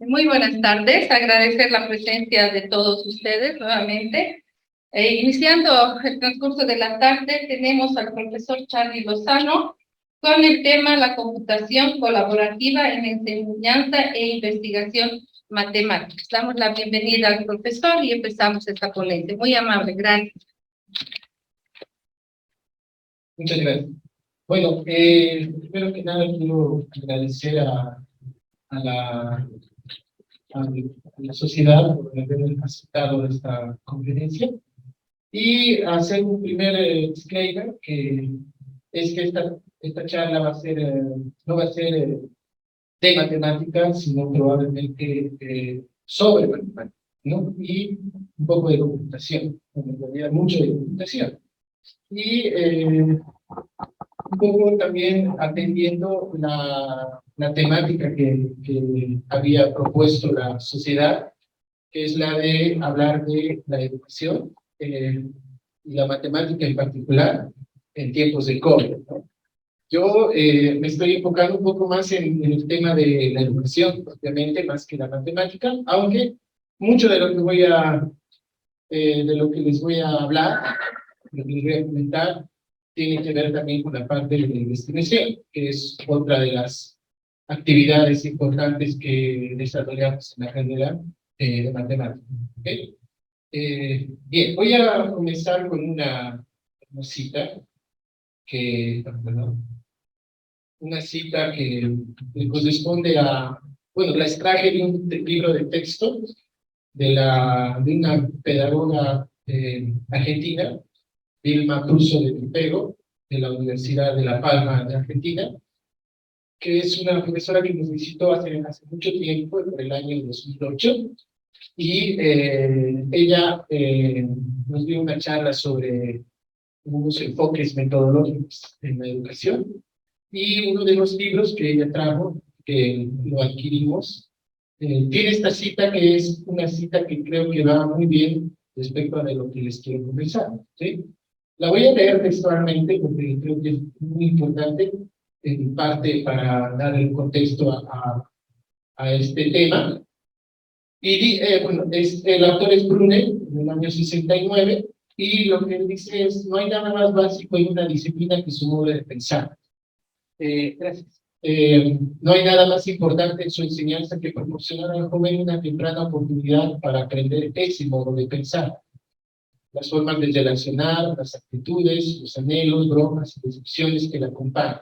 Muy buenas tardes, agradecer la presencia de todos ustedes nuevamente. Iniciando el transcurso de la tarde, tenemos al profesor Charly Lozano con el tema la computación colaborativa en enseñanza e investigación matemática. Damos la bienvenida al profesor y empezamos esta ponencia. Muy amable, gracias. Muchas gracias. Bueno, primero que nada quiero agradecer a la sociedad por haber aceptado esta conferencia y hacer un primer disclaimer, que es que esta charla va a ser, no va a ser de matemáticas, sino probablemente sobre matemáticas, ¿no? Y un poco de computación, en realidad mucho de computación. Y un poco también atendiendo la temática que había propuesto la sociedad, que es la de hablar de la educación y la matemática en particular en tiempos de COVID, ¿no? Yo me estoy enfocando un poco más en el tema de la educación, obviamente, más que la matemática, aunque mucho de lo que les voy a hablar, lo que les voy a comentar, tiene que ver también con la parte de la investigación, que es otra de las actividades importantes que desarrollamos en la carrera de matemáticas. ¿Okay? Bien, voy a comenzar con una cita una cita que corresponde a, bueno, la extraje de un libro de texto de una pedagoga argentina, Vilma Cruzo de Pipego, de la Universidad de La Palma de Argentina, que es una profesora que nos visitó hace mucho tiempo, por el año 2008, y ella nos dio una charla sobre unos enfoques metodológicos en la educación, y uno de los libros que ella trajo, que lo adquirimos, tiene esta cita, que es una cita que creo que va muy bien respecto a lo que les quiero conversar, ¿sí? La voy a leer textualmente porque creo que es muy importante, en parte para dar el contexto a este tema. Y bueno, el autor es Brunel, en el año 69, y lo que él dice es: no hay nada más básico en una disciplina que su modo de pensar. Gracias. No hay nada más importante en su enseñanza que proporcionar al joven una temprana oportunidad para aprender ese modo de pensar. Las formas de relacionar, las actitudes, los anhelos, bromas y decepciones que la acompañan.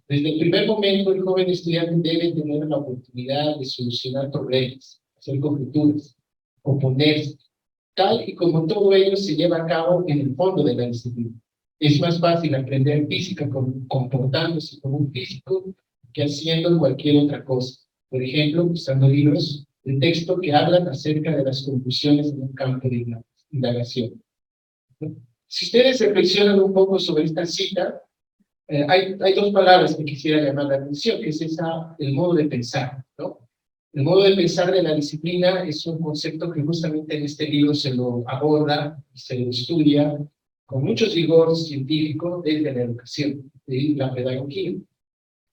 Desde el primer momento, el joven estudiante debe tener la oportunidad de solucionar problemas, hacer conjeturas, oponerse, tal y como todo ello se lleva a cabo en el fondo de la disciplina. Es más fácil aprender física comportándose como un físico que haciendo cualquier otra cosa. Por ejemplo, usando libros de texto que hablan acerca de las conclusiones en un campo de indagación. Si ustedes reflexionan un poco sobre esta cita, hay dos palabras que quisiera llamar la atención, que es el modo de pensar, ¿no? El modo de pensar de la disciplina es un concepto que justamente en este libro se lo aborda, se lo estudia con mucho rigor científico desde la educación, de la pedagogía.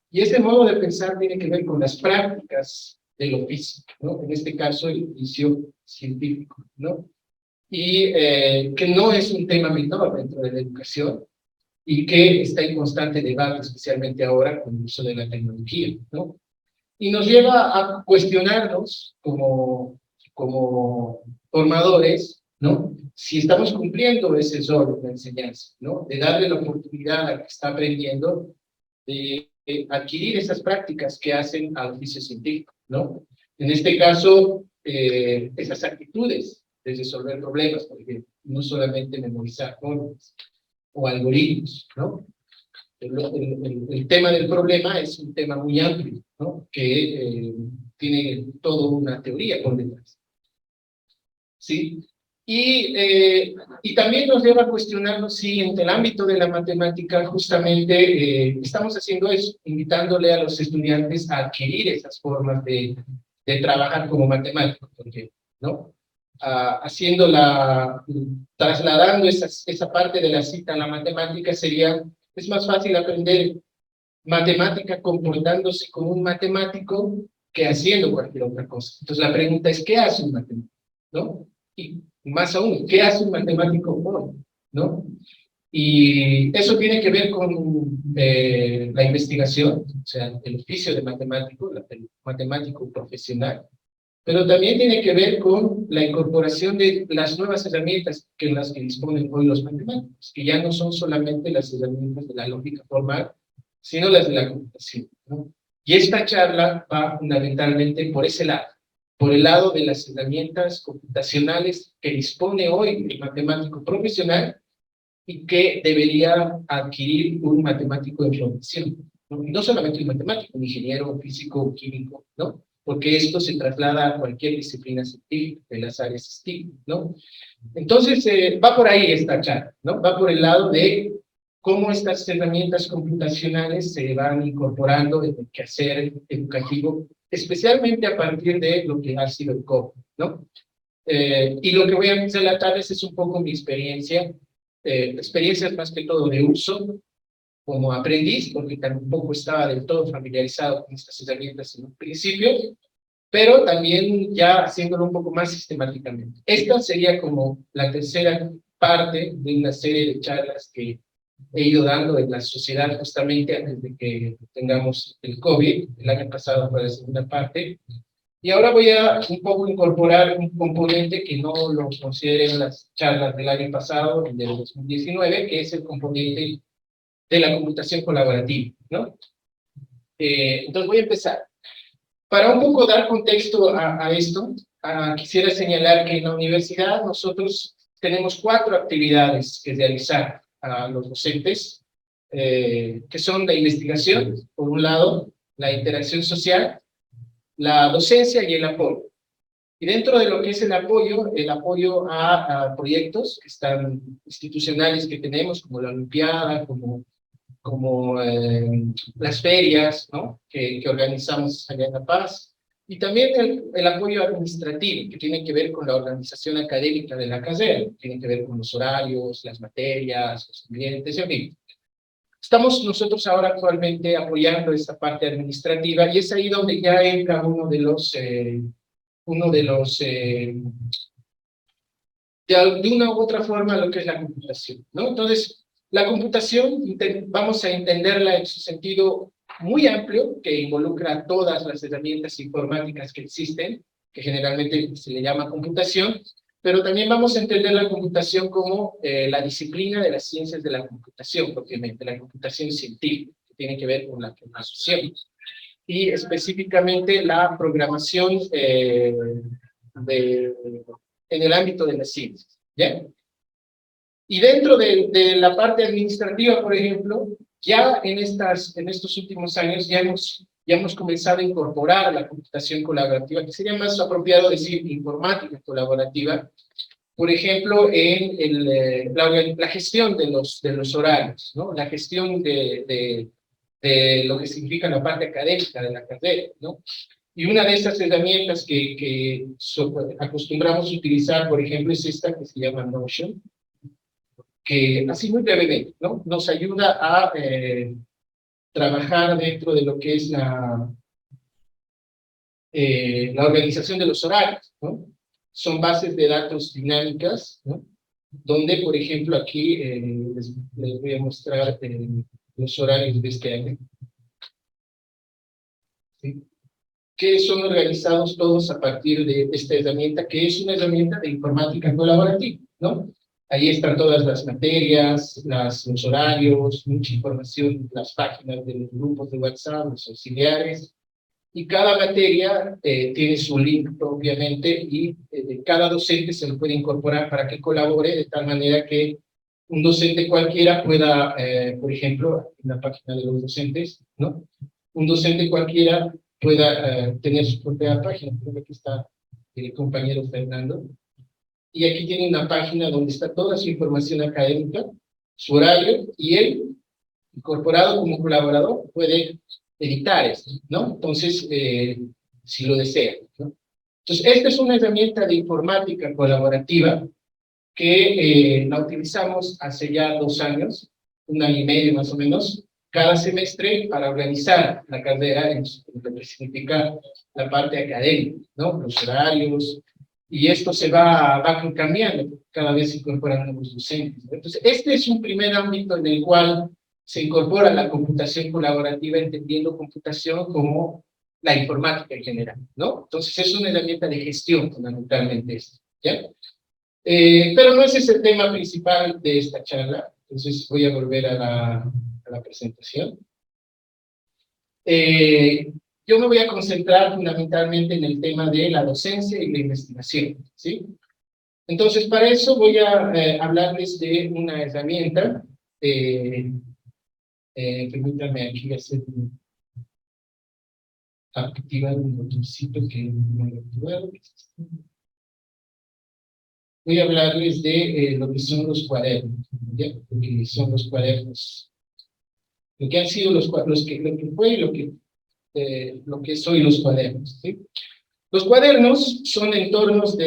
Y este modo de pensar tiene que ver con las prácticas del oficio, ¿no? En este caso, el oficio científico, ¿no? Y que no es un tema menor dentro de la educación y que está en constante debate, especialmente ahora con el uso de la tecnología, ¿no? Y nos lleva a cuestionarnos como formadores, ¿no? Si estamos cumpliendo ese rol de la enseñanza, ¿no? De darle la oportunidad al que está aprendiendo de adquirir esas prácticas que hacen al oficio científico, ¿no? En este caso, esas actitudes de resolver problemas, por ejemplo, no solamente memorizar fórmulas o algoritmos, ¿no? El tema del problema es un tema muy amplio, ¿no? Que tiene toda una teoría por detrás, ¿sí? Y también nos lleva a cuestionarnos si en el ámbito de la matemática justamente estamos haciendo eso, invitándole a los estudiantes a adquirir esas formas de trabajar como matemáticos, por ejemplo, ¿no? Trasladando esa parte de la cita a la matemática sería: es más fácil aprender matemática comportándose como un matemático que haciendo cualquier otra cosa. Entonces la pregunta es, ¿qué hace un matemático? ¿No? Y más aún, ¿qué hace un matemático hoy? ¿No? Y eso tiene que ver con la investigación, o sea, el oficio de matemático, el matemático profesional, pero también tiene que ver con la incorporación de las nuevas herramientas que las que disponen hoy los matemáticos, que ya no son solamente las herramientas de la lógica formal, sino las de la computación, ¿no? Y esta charla va fundamentalmente por ese lado, por el lado de las herramientas computacionales que dispone hoy el matemático profesional y que debería adquirir un matemático de formación, ¿no? Y no solamente un matemático, un ingeniero, físico, o químico, ¿no? Porque esto se traslada a cualquier disciplina científica de las áreas STEAM, ¿no? Entonces, va por ahí esta charla, ¿no? Va por el lado de cómo estas herramientas computacionales se van incorporando en el quehacer educativo, especialmente a partir de lo que ha sido el COVID, ¿no? Y lo que voy a relatarles es un poco mi experiencia, experiencias más que todo de uso como aprendiz, porque tampoco estaba del todo familiarizado con estas herramientas en un principio, pero también ya haciéndolo un poco más sistemáticamente. Esta sería como la tercera parte de una serie de charlas que he ido dando en la sociedad justamente antes de que tengamos el COVID. El año pasado fue la segunda parte. Y ahora voy a un poco incorporar un componente que no lo consideré en las charlas del año pasado, del 2019, que es el componente de la computación colaborativa, ¿no? Entonces voy a empezar. Para un poco dar contexto a esto, quisiera señalar que en la universidad nosotros tenemos 4 actividades que realizar a los docentes, que son la investigación, por un lado, la interacción social, la docencia y el apoyo. Y dentro de lo que es el apoyo a proyectos que están institucionales que tenemos, como la Olimpiada, como las ferias, ¿no? que organizamos allá en La Paz, y también el apoyo administrativo, que tiene que ver con la organización académica de la carrera, tiene que ver con los horarios, las materias, los ambientes, en fin. Estamos nosotros ahora actualmente apoyando esta parte administrativa, y es ahí donde ya entra de una u otra forma lo que es la computación, ¿no? Entonces, la computación vamos a entenderla en su sentido muy amplio, que involucra todas las herramientas informáticas que existen, que generalmente se le llama computación, pero también vamos a entender la computación como la disciplina de las ciencias de la computación, propiamente, la computación científica, que tiene que ver con la programación, y específicamente la programación en el ámbito de las ciencias, ¿ya? Y dentro de la parte administrativa, por ejemplo, ya en estos últimos años ya hemos comenzado a incorporar la computación colaborativa, que sería más apropiado decir informática colaborativa, por ejemplo, en la gestión de los horarios, ¿no? La gestión de lo que significa la parte académica de la carrera, ¿no? Y una de esas herramientas que acostumbramos a utilizar, por ejemplo, es esta que se llama Notion, que así muy brevemente, ¿no? Nos ayuda a trabajar dentro de lo que es la organización de los horarios, ¿no? Son bases de datos dinámicas, ¿no? Donde, por ejemplo, aquí les voy a mostrar los horarios de este año, ¿sí? Que son organizados todos a partir de esta herramienta, que es una herramienta de informática colaborativa, ¿no? Ahí están todas las materias, los horarios, mucha información, las páginas de los grupos de WhatsApp, los auxiliares, y cada materia tiene su link propiamente, y cada docente se lo puede incorporar para que colabore de tal manera que un docente cualquiera pueda, por ejemplo, en la página de los docentes, ¿no? Un docente cualquiera pueda tener su propia página. Creo que aquí está el compañero Fernando. Y aquí tiene una página donde está toda su información académica, su horario, y él, incorporado como colaborador, puede editar esto, ¿no? Entonces, si lo desea, ¿no? Entonces, esta es una herramienta de informática colaborativa que la utilizamos hace ya 2 años, 1 año y medio más o menos, cada semestre para organizar la carrera en lo que significa la parte académica, ¿no? Los horarios, y esto se va cambiando, cada vez se incorporan nuevos docentes, ¿no? Entonces, este es un primer ámbito en el cual se incorpora la computación colaborativa, entendiendo computación como la informática en general, ¿no? Entonces, es una herramienta de gestión, fundamentalmente, esto, ¿ya? Pero no ese es el tema principal de esta charla, entonces voy a volver a la presentación. Yo me voy a concentrar fundamentalmente en el tema de la docencia y la investigación, ¿sí? Entonces, para eso voy a hablarles de una herramienta. Permítanme aquí activar un botoncito que no he activado. Voy a hablarles de lo que son los cuadernos, ¿ya? Lo que son los cuadernos, lo que han sido lo que fue y lo que es hoy los cuadernos, ¿sí? Los cuadernos son entornos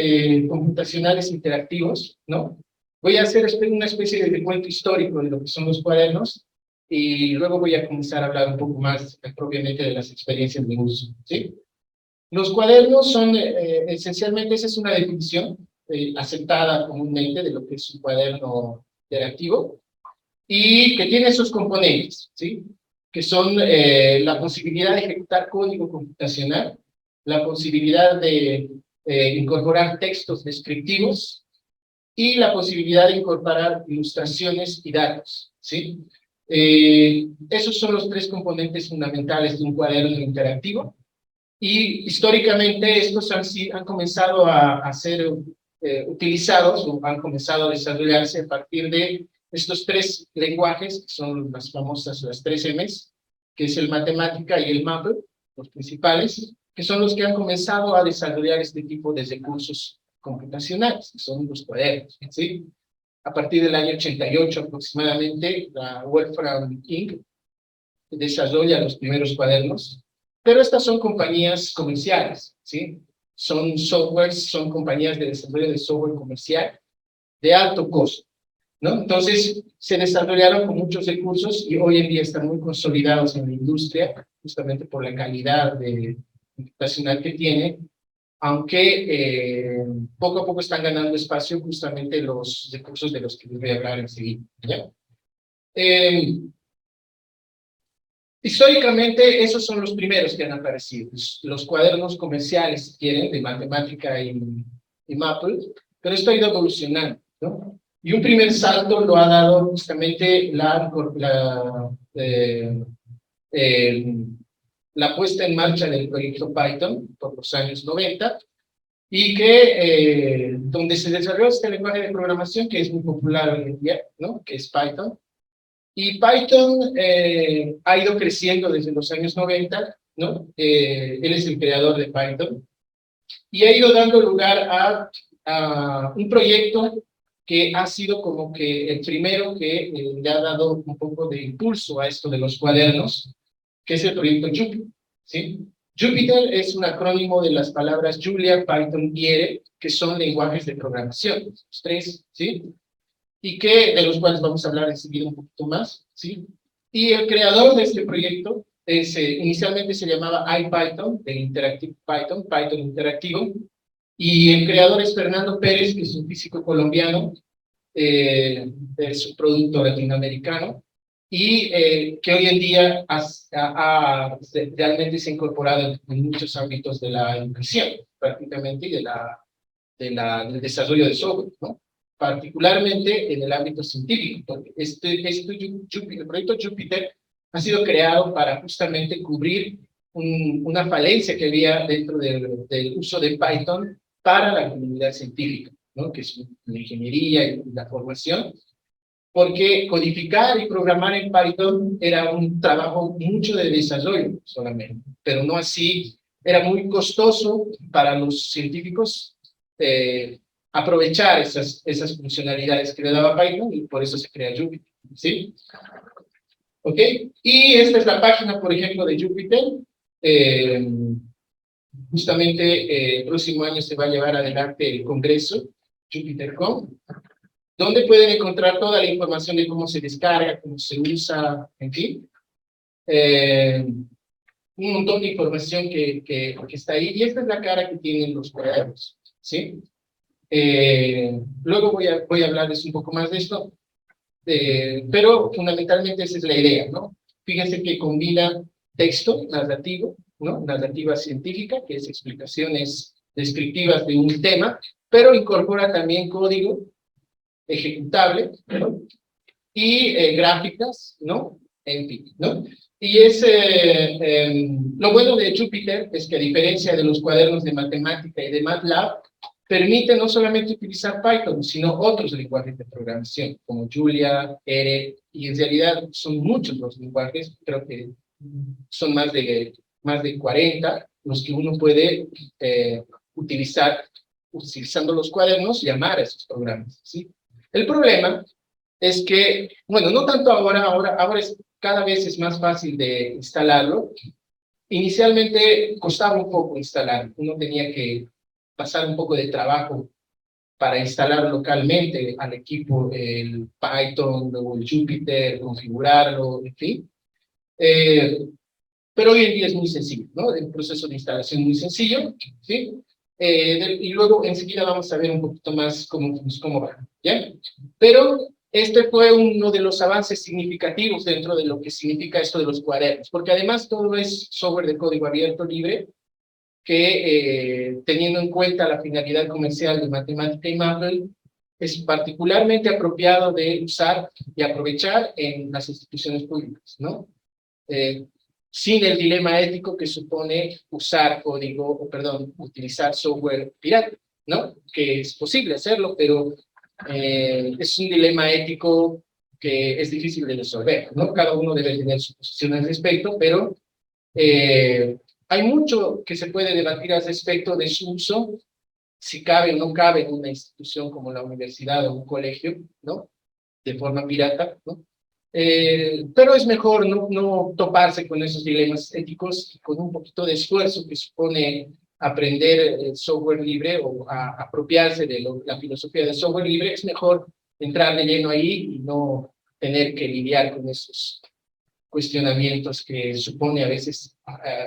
computacionales interactivos, ¿no? Voy a hacer una especie de recuento histórico de lo que son los cuadernos y luego voy a comenzar a hablar un poco más propiamente de las experiencias de uso, ¿sí? Los cuadernos son, esencialmente, esa es una definición aceptada comúnmente de lo que es un cuaderno interactivo y que tiene esos componentes, ¿sí? Que son la posibilidad de ejecutar código computacional, la posibilidad de incorporar textos descriptivos y la posibilidad de incorporar ilustraciones y datos, ¿sí? Esos son los tres componentes fundamentales de un cuaderno interactivo. Y históricamente estos han comenzado a ser utilizados o han comenzado a desarrollarse a partir de estos tres lenguajes, que son las famosas, las tres M's, que es el matemática y el Maple, los principales, que son los que han comenzado a desarrollar este tipo de recursos computacionales, que son los cuadernos, ¿sí? A partir del año 88 aproximadamente, la Wolfram Inc. desarrolla los primeros cuadernos, pero estas son compañías comerciales, ¿sí? Son softwares, son compañías de desarrollo de software comercial de alto costo, ¿no? Entonces, se desarrollaron con muchos recursos y hoy en día están muy consolidados en la industria, justamente por la calidad computacional que tienen, aunque poco a poco están ganando espacio justamente los recursos de los que les voy a hablar enseguida, ¿ya? Históricamente, esos son los primeros que han aparecido, los cuadernos comerciales, si quieren, de matemática y Maple, pero esto ha ido evolucionando, ¿no? Y un primer salto lo ha dado justamente la puesta en marcha del proyecto Python por los años 90, y donde se desarrolló este lenguaje de programación que es muy popular hoy en día, ¿no? Que es Python. Y Python ha ido creciendo desde los años 90, ¿no? Él es el creador de Python, y ha ido dando lugar a un proyecto que ha sido como que el primero que le ha dado un poco de impulso a esto de los cuadernos, que es el proyecto Jupyter, ¿sí? Jupyter es un acrónimo de las palabras Julia, Python y R, que son lenguajes de programación, los tres, ¿sí? Y de los cuales vamos a hablar enseguida un poquito más, ¿sí? Y el creador de este proyecto inicialmente se llamaba IPython, de Interactive Python, Python Interactivo, y el creador es Fernando Pérez, que es un físico colombiano, es un producto latinoamericano, y que hoy en día realmente se ha incorporado en muchos ámbitos de la educación, prácticamente, y del desarrollo de software, ¿no? Particularmente en el ámbito científico, porque el proyecto Jupyter ha sido creado para justamente cubrir una falencia que había dentro del uso de Python para la comunidad científica, ¿no? Que es la ingeniería y la formación, porque codificar y programar en Python era un trabajo mucho de desarrollo solamente, pero no así, era muy costoso para los científicos aprovechar esas funcionalidades que le daba Python, y por eso se crea Jupyter, ¿sí? ¿Ok? Y esta es la página, por ejemplo, de Jupyter. Justamente el próximo año se va a llevar adelante el congreso, JupyterCon, donde pueden encontrar toda la información de cómo se descarga, cómo se usa, en fin. un montón de información que está ahí, y esta es la cara que tienen los cuadernos, ¿sí? Luego voy a hablarles un poco más de esto, pero fundamentalmente esa es la idea, ¿no? Fíjense que combina texto narrativo, ¿no? Narrativa científica, que es explicaciones descriptivas de un tema, pero incorpora también código ejecutable, ¿no? Y gráficas, ¿no? En fin, ¿no? Y lo bueno de Jupyter es que a diferencia de los cuadernos de matemática y de MATLAB, permite no solamente utilizar Python, sino otros lenguajes de programación, como Julia, R, y en realidad son muchos los lenguajes, creo que son más de 40, los que uno puede utilizar, utilizando los cuadernos, llamar a esos programas, ¿sí? El problema es que, bueno, no tanto ahora es, cada vez es más fácil de instalarlo. Inicialmente costaba un poco instalar, uno tenía que pasar un poco de trabajo para instalar localmente al equipo el Python, luego el Jupyter, configurarlo, en fin. Pero hoy en día es muy sencillo, ¿no? El proceso de instalación es muy sencillo, ¿sí? Y luego enseguida vamos a ver un poquito más cómo va, ¿ya? Pero este fue uno de los avances significativos dentro de lo que significa esto de los cuadernos, porque además todo es software de código abierto libre, que teniendo en cuenta la finalidad comercial de Matemática y Maple, es particularmente apropiado de usar y aprovechar en las instituciones públicas, ¿no? Sin el dilema ético que supone usar código, o perdón, utilizar software pirata, ¿no? Que es posible hacerlo, pero es un dilema ético que es difícil de resolver, ¿no? Cada uno debe tener su posición al respecto, pero hay mucho que se puede debatir al respecto de su uso, si cabe o no cabe en una institución como la universidad o un colegio, ¿no? De forma pirata, ¿no? Pero es mejor no toparse con esos dilemas éticos, y con un poquito de esfuerzo que supone aprender el software libre o apropiarse de la filosofía del software libre, es mejor entrar de lleno ahí y no tener que lidiar con esos cuestionamientos que supone a veces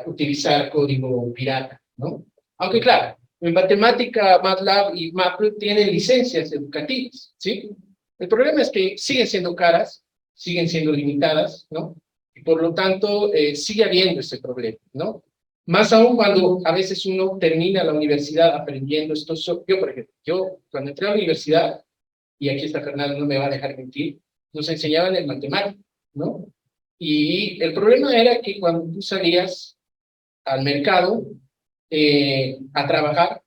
utilizar código pirata, ¿no? Aunque claro, en matemática, MATLAB y Maple tienen licencias educativas, ¿sí? El problema es que siguen siendo caras, siguen siendo limitadas, ¿no? Y por lo tanto, sigue habiendo ese problema, ¿no? Más aún cuando a veces uno termina la universidad aprendiendo estos. Yo, por ejemplo, cuando entré a la universidad, y aquí está Fernando, no me va a dejar mentir, nos enseñaban el matemático, ¿no? Y el problema era que cuando tú salías al mercado a trabajar,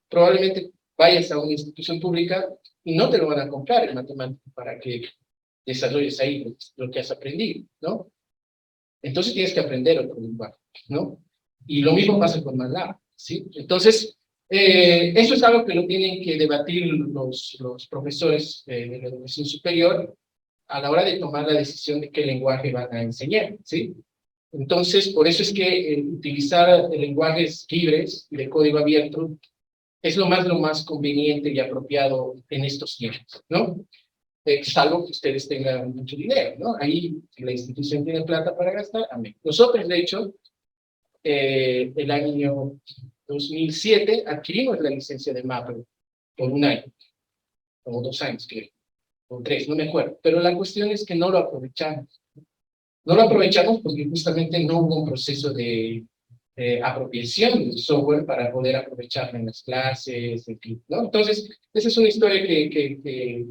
probablemente vayas a una institución pública y no te lo van a comprar el matemático para que desarrolles ahí lo que has aprendido, ¿no? Entonces tienes que aprender otro lenguaje, ¿no? Y lo mismo pasa con MATLAB, ¿sí? Entonces, eso es algo que lo tienen que debatir los profesores de la educación superior a la hora de tomar la decisión de qué lenguaje van a enseñar, ¿sí? Entonces, por eso es que utilizar lenguajes libres de código abierto es lo más conveniente y apropiado en estos tiempos, ¿no? Salvo que ustedes tengan mucho dinero, ¿no? Ahí, si la institución tiene plata para gastar, amén. Nosotros, de hecho, el año 2007 adquirimos la licencia de Maple por un año, o 2 años, creo, o 3, no me acuerdo. Pero la cuestión es que no lo aprovechamos. No lo aprovechamos porque justamente no hubo un proceso de apropiación del software para poder aprovecharlo en las clases, en fin, ¿no? Entonces, esa es una historia que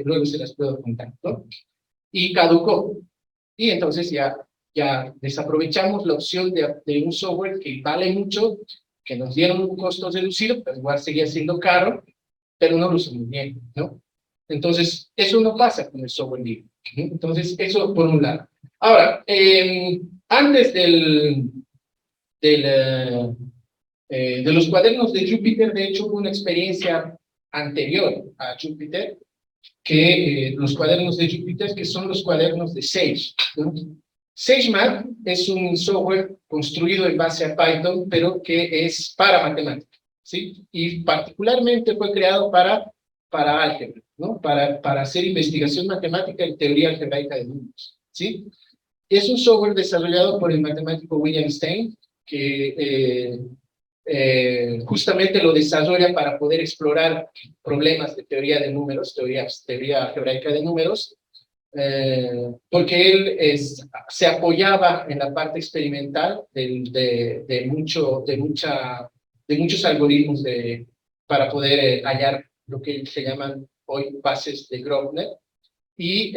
luego se las puedo contar, ¿no? Y caducó. Y entonces ya desaprovechamos la opción de un software que vale mucho, que nos dieron un costo reducido, pero igual seguía siendo caro, pero no lo usamos bien, ¿no? Entonces, eso no pasa con el software libre, ¿no? Entonces, eso por un lado. Ahora, antes de los cuadernos de Jupyter, de hecho, hubo una experiencia anterior a Jupyter, que los cuadernos de Jupyter, que son los cuadernos de Sage, ¿no? SageMath es un software construido en base a Python, pero que es para matemáticas, ¿sí? Y particularmente fue creado para álgebra, ¿no? Para hacer investigación matemática y teoría algebraica de números, ¿sí? Es un software desarrollado por el matemático William Stein, que justamente lo desarrolla para poder explorar problemas de teoría de números, teoría algebraica de números, porque él se apoyaba en la parte experimental de muchos algoritmos para poder hallar lo que se llaman hoy bases de Grobner, y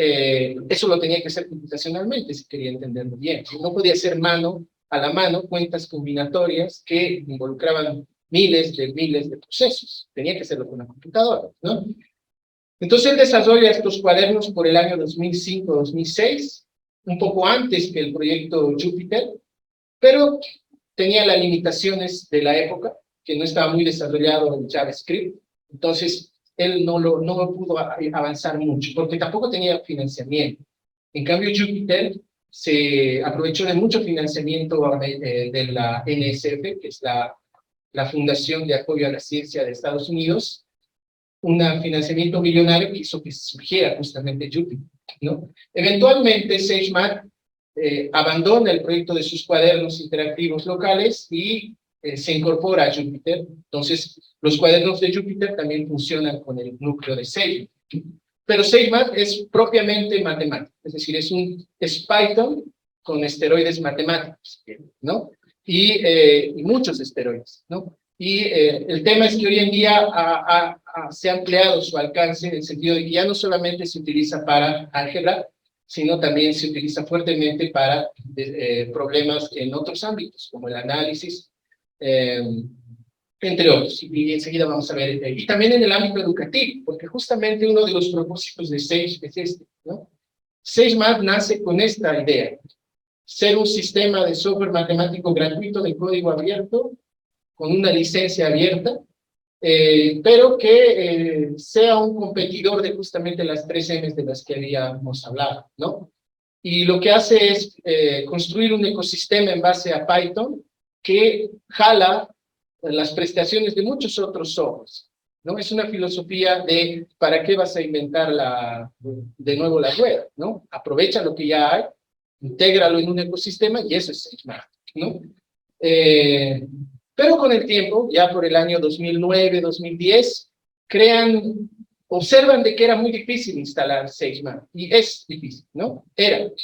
eso lo tenía que hacer computacionalmente si quería entenderlo bien. No podía hacer a la mano cuentas combinatorias que involucraban miles de procesos. Tenía que hacerlo con la computadora, ¿no? Entonces él desarrolla estos cuadernos por el año 2005-2006, un poco antes que el proyecto Jupyter, pero tenía las limitaciones de la época, que no estaba muy desarrollado en JavaScript, entonces él no pudo avanzar mucho, porque tampoco tenía financiamiento. En cambio, Jupyter se aprovechó de mucho financiamiento de la NSF, que es la Fundación de Apoyo a la Ciencia de Estados Unidos, un financiamiento millonario que hizo que surgiera justamente Jupyter, ¿no? Eventualmente, SageMath abandona el proyecto de sus cuadernos interactivos locales y se incorpora a Jupyter. Entonces, los cuadernos de Jupyter también funcionan con el núcleo de SageMath. Pero SageMath es propiamente matemático, es decir, es Python con esteroides matemáticos, ¿no? Y muchos esteroides, ¿no? Y el tema es que hoy en día se ha ampliado su alcance en el sentido de que ya no solamente se utiliza para álgebra, sino también se utiliza fuertemente para problemas en otros ámbitos, como el análisis, entre otros. Y enseguida vamos a ver, y también en el ámbito educativo, porque justamente uno de los propósitos de Sage es este, ¿no? SageMath nace con esta idea: ser un sistema de software matemático gratuito de código abierto, con una licencia abierta, pero que sea un competidor de justamente las 3 M's de las que habíamos hablado, ¿no? Y lo que hace es construir un ecosistema en base a Python que jala las prestaciones de muchos otros softwares, ¿no? Es una filosofía de ¿para qué vas a inventar de nuevo la rueda, ¿no? Aprovecha lo que ya hay, intégralo en un ecosistema y eso es SageMath, ¿no? Pero con el tiempo, ya por el año 2009, 2010, observan de que era muy difícil instalar SageMath, y es difícil, ¿no?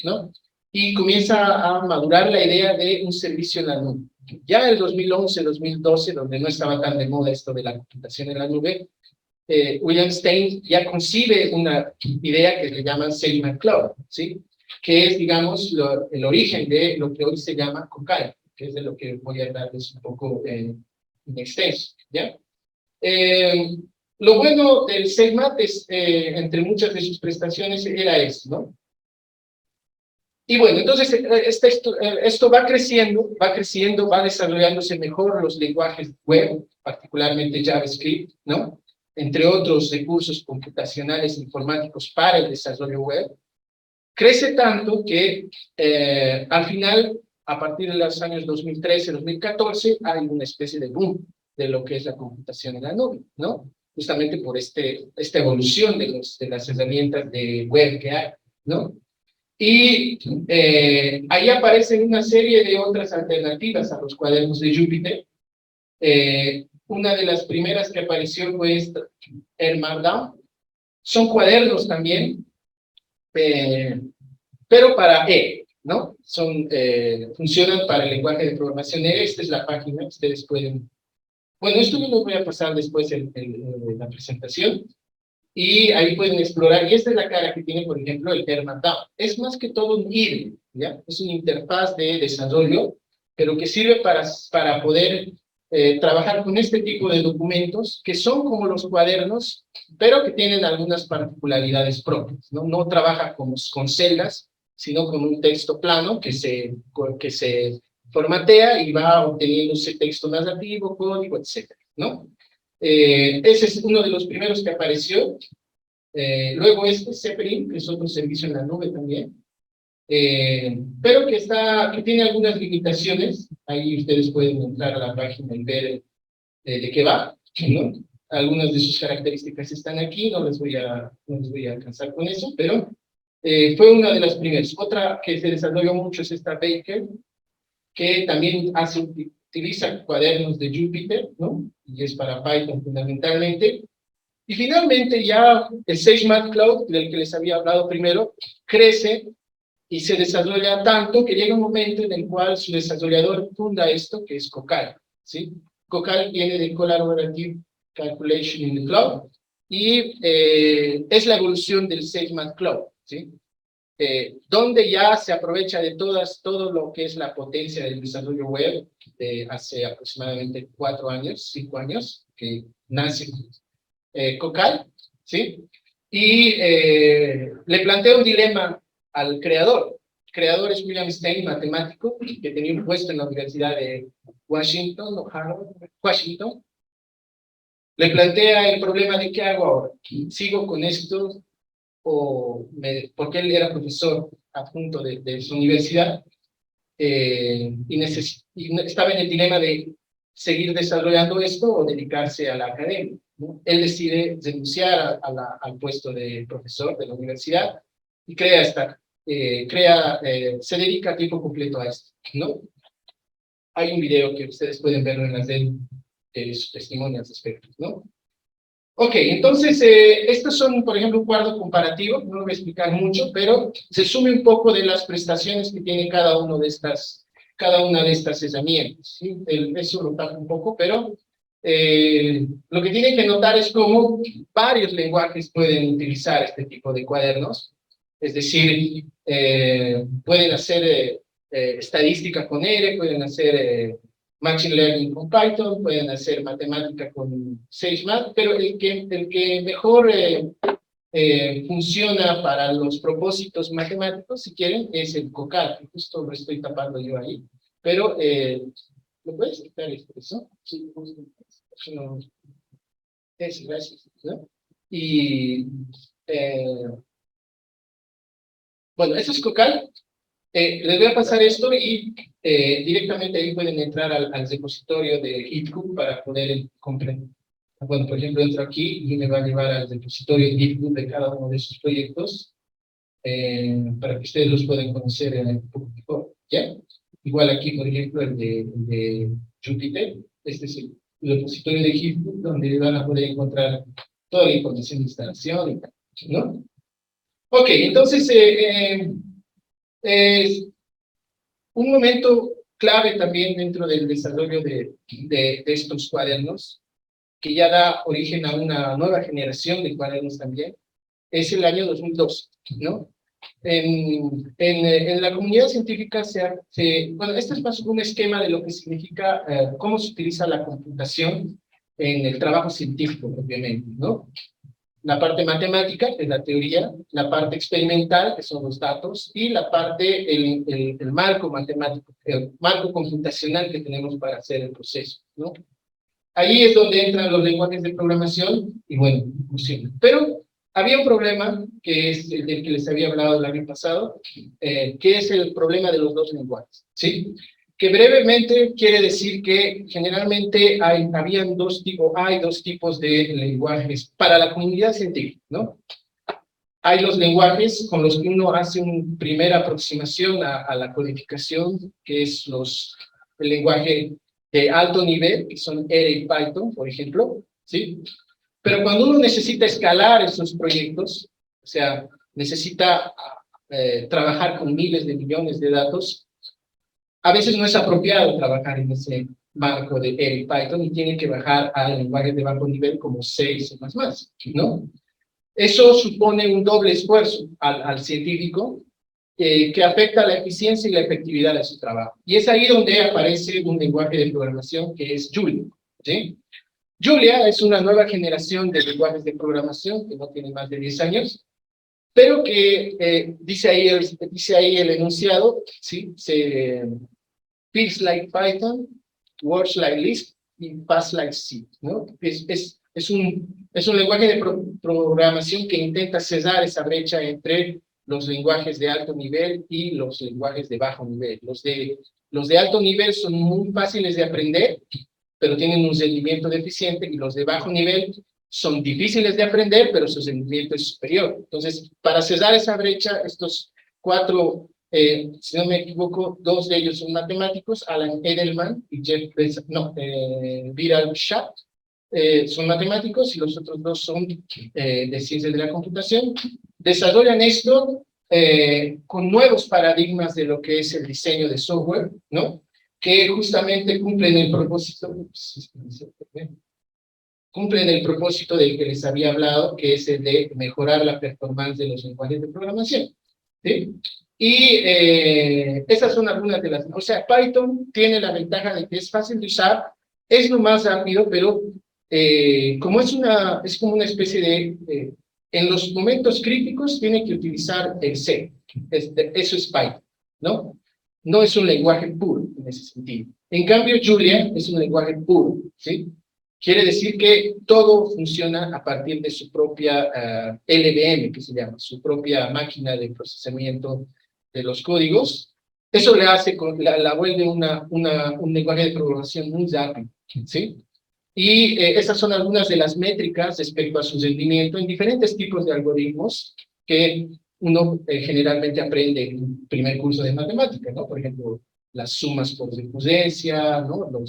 ¿no? Y comienza a madurar la idea de un servicio en la nube. Ya en el 2011, 2012, donde no estaba tan de moda esto de la computación en la nube, William Stein ya concibe una idea que le llaman SageMath Cloud, ¿sí? Que es, digamos, el origen de lo que hoy se llama Cocay, que es de lo que voy a hablarles un poco en extenso, ¿ya? Lo bueno del SageMath es, entre muchas de sus prestaciones, era eso, ¿no? Y bueno, entonces esto va creciendo, va desarrollándose mejor los lenguajes web, particularmente JavaScript, ¿no? Entre otros recursos computacionales informáticos para el desarrollo web. Crece tanto que al final, a partir de los años 2013, 2014, hay una especie de boom de lo que es la computación en la nube, ¿no? Justamente por esta evolución de las herramientas de web que hay, ¿no? Y ahí aparecen una serie de otras alternativas a los cuadernos de Jupyter. Una de las primeras que apareció fue el Markdown. Son cuadernos también, pero para ¿no? Funcionan para el lenguaje de programación E. Esta es la página, ustedes pueden... Bueno, esto yo lo voy a pasar después en la presentación. Y ahí pueden explorar, y esta es la cara que tiene, por ejemplo, el Markdown. Es más que todo un IDE, ¿ya? Es una interfaz de desarrollo, pero que sirve para poder trabajar con este tipo de documentos, que son como los cuadernos, pero que tienen algunas particularidades propias, ¿no? No trabaja con celdas, sino con un texto plano que se formatea y va obteniendo ese texto narrativo, código, etcétera, ¿no? Ese es uno de los primeros que apareció. Luego Zeppelin, que es otro servicio en la nube también, pero que tiene algunas limitaciones. Ahí ustedes pueden entrar a la página y ver de qué va, ¿no? Algunas de sus características están aquí, no les voy a alcanzar con eso, pero fue una de las primeras. Otra que se desarrolló mucho es esta Baker, que también utiliza cuadernos de Jupyter, ¿no? Y es para Python fundamentalmente. Y finalmente ya el SageMath del que les había hablado primero, crece y se desarrolla tanto que llega un momento en el cual su desarrollador funda esto, que es COCAL, ¿sí? COCAL viene de Collaborative Calculation in the Cloud, y es la evolución del SageMath Cloud, ¿sí? Donde ya se aprovecha de todo lo que es la potencia del desarrollo web de hace aproximadamente 4 años, 5 años, que nace COCAL, ¿sí? Y le plantea un dilema al creador. El creador es William Stein, matemático, que tenía un puesto en la Universidad de Washington, o Harvard, Washington. Le plantea el problema de qué hago ahora. ¿Sigo con esto? Porque él era profesor adjunto de su universidad, y estaba en el dilema de seguir desarrollando esto o dedicarse a la academia, ¿no? Él decide renunciar al puesto de profesor de la universidad y se dedica a tiempo completo a esto, ¿no? Hay un video que ustedes pueden verlo en las redes, su testimonio al respecto, ¿no? Ok, entonces, estos son, por ejemplo, un cuadro comparativo, no lo voy a explicar mucho, pero se sume un poco de las prestaciones que tiene cada una de estas herramientas, ¿sí? Eso lo tapo un poco, pero lo que tienen que notar es cómo varios lenguajes pueden utilizar este tipo de cuadernos, es decir, pueden hacer estadística con R, pueden hacer Machine Learning con Python, pueden hacer matemática con SageMath, pero el que mejor funciona para los propósitos matemáticos, si quieren, es el COCAL, que justo lo estoy tapando yo ahí, pero ¿lo puedes quitar eso? Sí, no, gracias, ¿no? Y bueno, eso es COCAL. Les voy a pasar esto y directamente ahí pueden entrar al repositorio de GitHub para poder comprender. Bueno, por ejemplo, entro aquí y me va a llevar al repositorio de GitHub de cada uno de sus proyectos, para que ustedes los puedan conocer un poco mejor, ¿ya? Igual aquí, por ejemplo, el de Jupyter. Este es el repositorio de GitHub donde van a poder encontrar toda la información de instalación, ¿no? Ok, entonces, un momento clave también dentro del desarrollo de estos cuadernos, que ya da origen a una nueva generación de cuadernos también, es el año 2002, ¿no? En la comunidad científica bueno, este es más un esquema de lo que significa cómo se utiliza la computación en el trabajo científico propiamente, ¿no? La parte matemática, que es la teoría, la parte experimental, que son los datos, y la parte, el marco matemático, el marco computacional que tenemos para hacer el proceso, ¿no? Ahí es donde entran los lenguajes de programación, y bueno, funciona. Pero había un problema, que es el del que les había hablado el año pasado, que es el problema de los dos lenguajes, ¿sí? Que brevemente quiere decir que generalmente hay dos tipos de lenguajes para la comunidad científica, ¿no? Hay los lenguajes con los que uno hace una primera aproximación a la codificación, que es el lenguaje de alto nivel, que son R y Python, por ejemplo, ¿sí? Pero cuando uno necesita escalar esos proyectos, o sea, necesita trabajar con miles de millones de datos, a veces no es apropiado trabajar en ese marco de R y Python y tienen que bajar a lenguajes de bajo nivel como C y C++, ¿no? Eso supone un doble esfuerzo al científico, que afecta la eficiencia y la efectividad de su trabajo. Y es ahí donde aparece un lenguaje de programación que es Julia, ¿sí? Julia es una nueva generación de lenguajes de programación que no tiene más de 10 años, pero que dice ahí el enunciado, ¿sí? Feels like Python, works like Lisp y pass like C, ¿no? Es un lenguaje de programación que intenta cerrar esa brecha entre los lenguajes de alto nivel y los lenguajes de bajo nivel. Los de alto nivel son muy fáciles de aprender, pero tienen un rendimiento deficiente, y los de bajo nivel son difíciles de aprender, pero su rendimiento es superior. Entonces, para cerrar esa brecha, estos cuatro, si no me equivoco, dos de ellos son matemáticos, Alan Edelman y Viral Shah, son matemáticos y los otros dos son de ciencias de la computación. Desarrollan esto con nuevos paradigmas de lo que es el diseño de software, ¿no? Que justamente cumplen el propósito del que les había hablado, que es el de mejorar la performance de los lenguajes de programación, ¿sí? Y esas son algunas de las... O sea, Python tiene la ventaja de que es fácil de usar, es lo más rápido, pero como es como una especie de... en los momentos críticos tiene que utilizar el C. Eso es Python, ¿no? No es un lenguaje puro en ese sentido. En cambio, Julia es un lenguaje puro, ¿sí? Quiere decir que todo funciona a partir de su propia LLVM, que se llama, su propia máquina de procesamiento de los códigos. Eso le hace, la vuelve un lenguaje de programación muy rápido, ¿sí? Y esas son algunas de las métricas respecto a su rendimiento en diferentes tipos de algoritmos que uno generalmente aprende en un primer curso de matemática, ¿no? Por ejemplo, las sumas por recurrencia, ¿no? La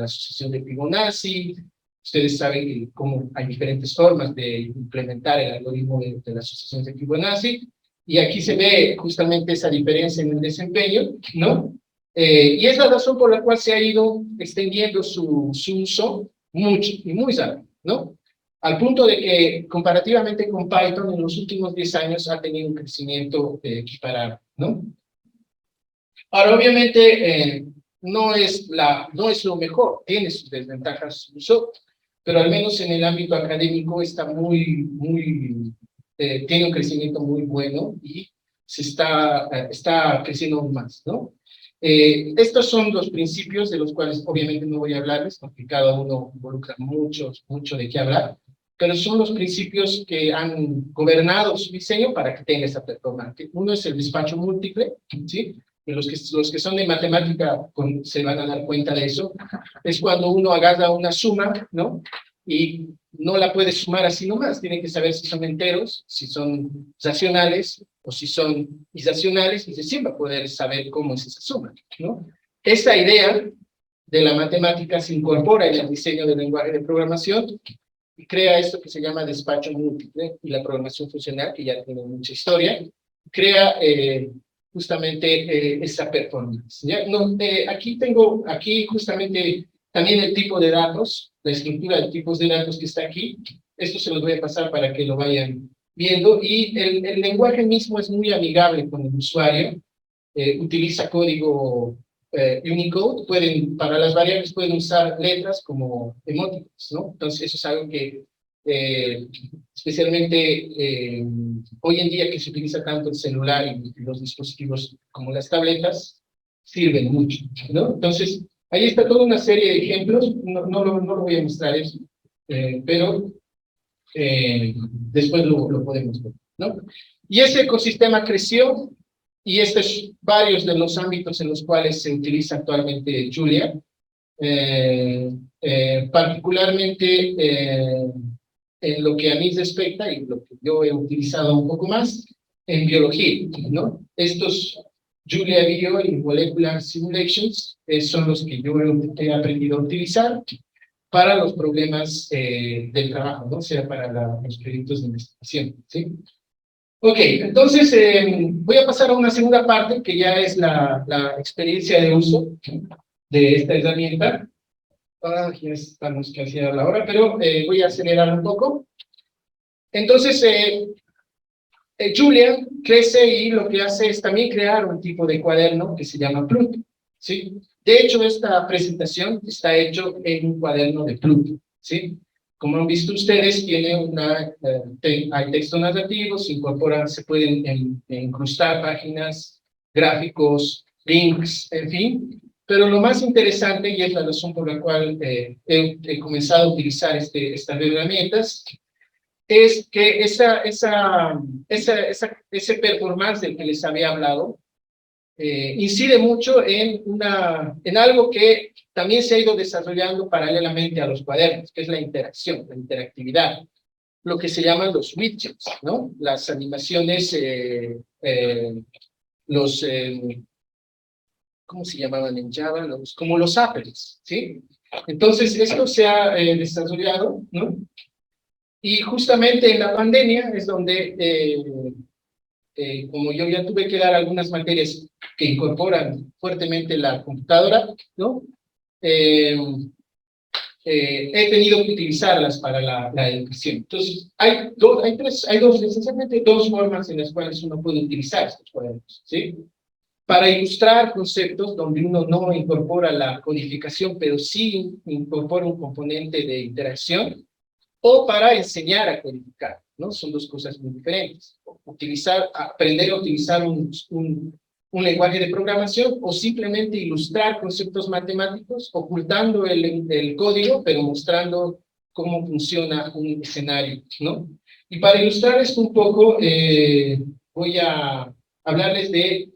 asociación de Fibonacci. Ustedes saben cómo hay diferentes formas de implementar el algoritmo de la asociación de Fibonacci, y aquí se ve justamente esa diferencia en el desempeño, ¿no? Y es la razón por la cual se ha ido extendiendo su uso mucho y muy rápido, ¿no? Al punto de que, comparativamente con Python, en los últimos 10 años ha tenido un crecimiento equiparable, ¿no? Ahora, obviamente, no es lo mejor, tiene sus desventajas su uso, pero al menos en el ámbito académico está tiene un crecimiento muy bueno y está creciendo aún más, ¿no? Estos son los principios de los cuales obviamente no voy a hablarles, porque cada uno involucra mucho de qué hablar, pero son los principios que han gobernado su diseño para que tenga esa performance. Uno es el despacho múltiple, ¿sí? Los que son de matemática se van a dar cuenta de eso. Es cuando uno agarra una suma, ¿no? Y no la puede sumar así nomás, tiene que saber si son enteros, si son racionales o si son irracionales, y recién va a poder saber cómo es esa suma, ¿no? Esa idea de la matemática se incorpora en el diseño del lenguaje de programación y crea esto que se llama despacho múltiple, y la programación funcional, que ya tiene mucha historia, crea justamente esa performance, ¿ya? No, aquí justamente también el tipo de datos, la estructura de tipos de datos que está aquí. Esto se los voy a pasar para que lo vayan viendo, y el lenguaje mismo es muy amigable con el usuario, utiliza código Unicode, para las variables pueden usar letras como emoticons, ¿no? Entonces eso es algo que especialmente hoy en día, que se utiliza tanto el celular y los dispositivos como las tabletas, sirven mucho, ¿no? Entonces, ahí está toda una serie de ejemplos, no lo voy a mostrar eso, pero después lo podemos ver, ¿no? Y ese ecosistema creció, y estos son varios de los ámbitos en los cuales se utiliza actualmente Julia, particularmente en lo que a mí respecta y lo que yo he utilizado un poco más en biología, ¿no? Estos Julia Bio y Molecular Simulations son los que yo he aprendido a utilizar para los problemas del trabajo, ¿no? O sea, para los proyectos de investigación, ¿sí? Ok, entonces voy a pasar a una segunda parte, que ya es la experiencia de uso de esta herramienta. Ya estamos casi a la hora, pero voy a acelerar un poco. Entonces, Julia crece y lo que hace es también crear un tipo de cuaderno que se llama Pluto, ¿sí? De hecho, esta presentación está hecho en un cuaderno de Pluto, ¿sí? Como han visto ustedes, tiene hay texto narrativo, se pueden incrustar páginas, gráficos, links, en fin. Pero lo más interesante, y es la razón por la cual he comenzado a utilizar estas herramientas, es que ese performance del que les había hablado incide mucho en algo que también se ha ido desarrollando paralelamente a los cuadernos, que es la interacción, la interactividad, lo que se llaman los widgets, ¿no? Las animaciones, ¿cómo se llamaban en Java? Como los apples, ¿sí? Entonces, esto se ha desarrollado, ¿no? Y justamente en la pandemia es donde, como yo ya tuve que dar algunas materias que incorporan fuertemente la computadora, ¿no? He tenido que utilizarlas para la educación. Entonces, esencialmente dos formas en las cuales uno puede utilizar estos cuadernos, ¿sí? Para ilustrar conceptos donde uno no incorpora la codificación, pero sí incorpora un componente de interacción, o para enseñar a codificar, ¿no? Son dos cosas muy diferentes. Aprender a utilizar un lenguaje de programación o simplemente ilustrar conceptos matemáticos ocultando el código, pero mostrando cómo funciona un escenario, ¿no? Y para ilustrar esto un poco, voy a hablarles de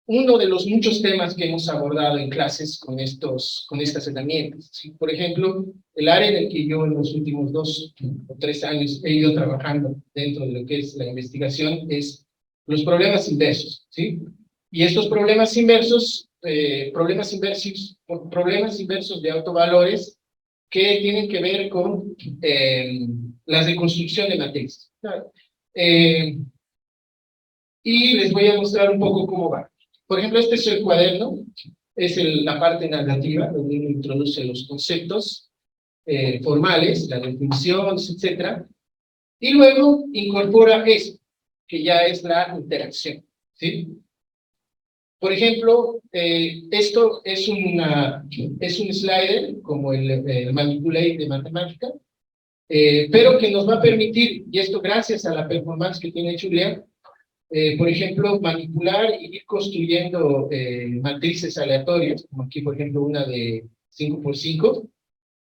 uno de los muchos temas que hemos abordado en clases con estas herramientas, ¿sí? Por ejemplo, el área en el que yo en los últimos 2 o 3 años he ido trabajando dentro de lo que es la investigación es los problemas inversos, ¿sí? Y estos problemas inversos, problemas inversos de autovalores que tienen que ver con la reconstrucción de matrices. Y les voy a mostrar un poco cómo va. Por ejemplo, este es el cuaderno, es la parte narrativa, donde uno introduce los conceptos formales, las definiciones, etc. Y luego incorpora eso, que ya es la interacción, ¿sí? Por ejemplo, esto es un slider, como el manipulate de matemática, pero que nos va a permitir, y esto gracias a la performance que tiene Julia, por ejemplo, manipular y ir construyendo matrices aleatorias, como aquí, por ejemplo, una de 5×5,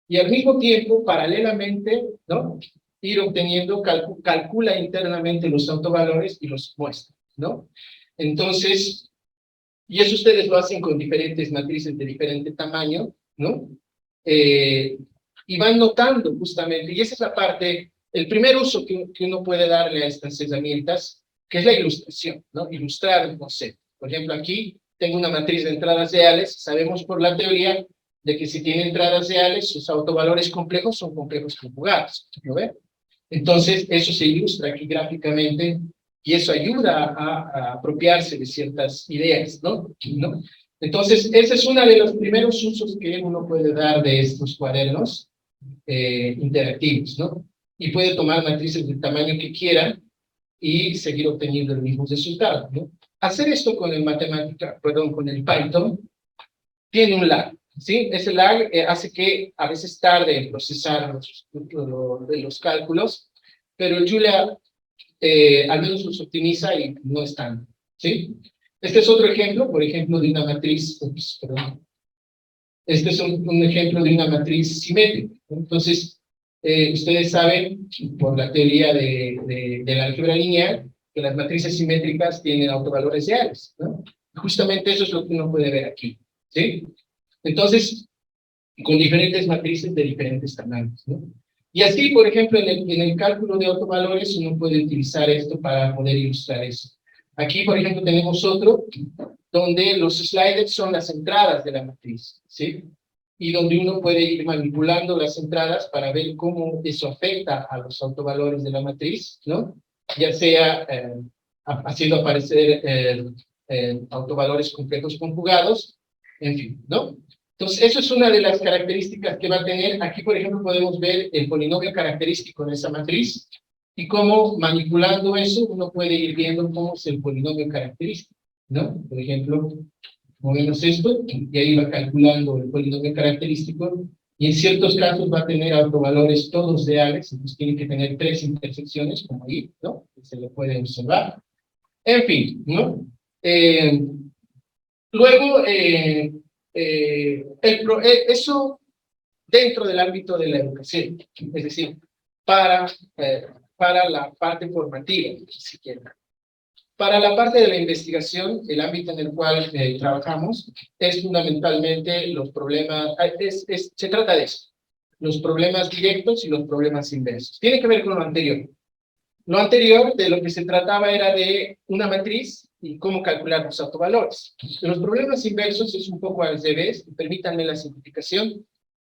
y al mismo tiempo, paralelamente, ¿no? Ir obteniendo, calcula internamente los autovalores y los muestra, ¿no? Entonces, y eso ustedes lo hacen con diferentes matrices de diferente tamaño, ¿no? Y van notando justamente, y esa es la parte, el primer uso que uno puede darle a estas herramientas, que es la ilustración, ¿no? Ilustrar el concepto. Por ejemplo, aquí tengo una matriz de entradas reales, sabemos por la teoría de que si tiene entradas reales, sus autovalores complejos son complejos conjugados, ¿no ven? Entonces, eso se ilustra aquí gráficamente y eso ayuda a apropiarse de ciertas ideas, ¿no? Entonces, ese es uno de los primeros usos que uno puede dar de estos cuadernos interactivos, ¿no? Y puede tomar matrices del tamaño que quiera y seguir obteniendo el mismo resultado, ¿no? Hacer esto con con el Python, tiene un lag, ¿sí? Ese lag hace que a veces tarde en procesar los cálculos, pero Julia al menos los optimiza y no es tan, ¿sí? Este es otro ejemplo, por ejemplo, de una matriz, perdón. Este es un ejemplo de una matriz simétrica, ¿no? Entonces, ustedes saben, por la teoría de la álgebra lineal, que las matrices simétricas tienen autovalores reales, ¿no? Justamente eso es lo que uno puede ver aquí, ¿sí? Entonces, con diferentes matrices de diferentes tamaños, ¿no? Y así, por ejemplo, en el cálculo de autovalores, uno puede utilizar esto para poder ilustrar eso. Aquí, por ejemplo, tenemos otro, donde los sliders son las entradas de la matriz, ¿sí? Y donde uno puede ir manipulando las entradas para ver cómo eso afecta a los autovalores de la matriz, ¿no? Ya sea haciendo aparecer autovalores complejos conjugados, en fin, ¿no? Entonces, eso es una de las características que va a tener. Aquí, por ejemplo, podemos ver el polinomio característico de esa matriz y cómo manipulando eso uno puede ir viendo cómo es el polinomio característico, ¿no? Por ejemplo, movemos esto y ahí va calculando el polinomio característico y en ciertos casos va a tener autovalores todos reales, entonces tiene que tener 3 intersecciones, como ahí, ¿no? Se le puede observar. En fin, ¿no? Luego, eso dentro del ámbito de la educación, es decir, para la parte formativa, si quieren. Para la parte de la investigación, el ámbito en el cual trabajamos es fundamentalmente los problemas, se trata de eso, los problemas directos y los problemas inversos. Tiene que ver con lo anterior. Lo anterior, de lo que se trataba era de una matriz y cómo calcular los autovalores. De los problemas inversos es un poco al revés, permítanme la simplificación,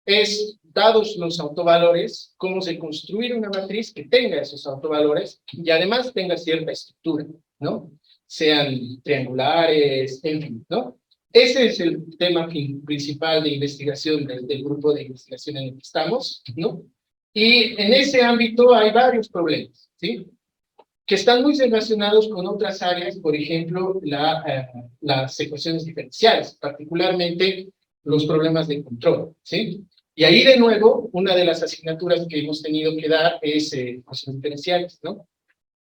es, dados los autovalores, cómo se construye una matriz que tenga esos autovalores y además tenga cierta estructura, ¿no? Sean triangulares, en fin, ¿no? Ese es el tema principal de investigación del grupo de investigación en el que estamos, ¿no? Y en ese ámbito hay varios problemas, ¿sí? Que están muy relacionados con otras áreas, por ejemplo, las ecuaciones diferenciales, particularmente los problemas de control, ¿sí? Y ahí, de nuevo, una de las asignaturas que hemos tenido que dar es ecuaciones diferenciales, ¿no?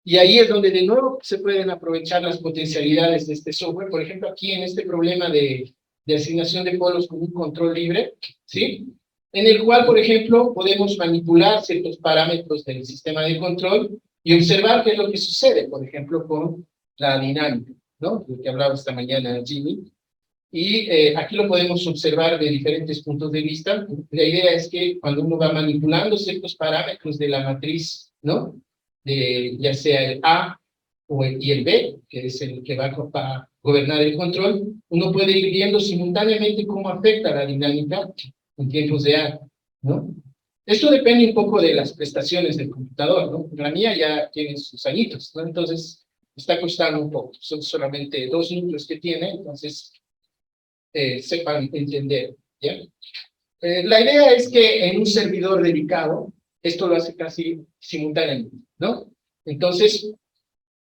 Y ahí es donde, de nuevo, se pueden aprovechar las potencialidades de este software. Por ejemplo, aquí en este problema de asignación de polos con un control libre, ¿sí? En el cual, por ejemplo, podemos manipular ciertos parámetros del sistema de control y observar qué es lo que sucede, por ejemplo, con la dinámica, ¿no? Lo que hablaba esta mañana Jimmy. Y aquí lo podemos observar de diferentes puntos de vista. La idea es que cuando uno va manipulando ciertos parámetros de la matriz, ¿no? Ya sea el A y el B, que es el que va a gobernar el control, uno puede ir viendo simultáneamente cómo afecta la dinámica en tiempos de A, ¿no? Esto depende un poco de las prestaciones del computador, ¿no? La mía ya tiene sus añitos, ¿no? Entonces, está costando un poco. Son solamente 2 núcleos que tiene, entonces sepan entender, ¿ya? La idea es que en un servidor dedicado, esto lo hace casi simultáneamente, ¿no? Entonces,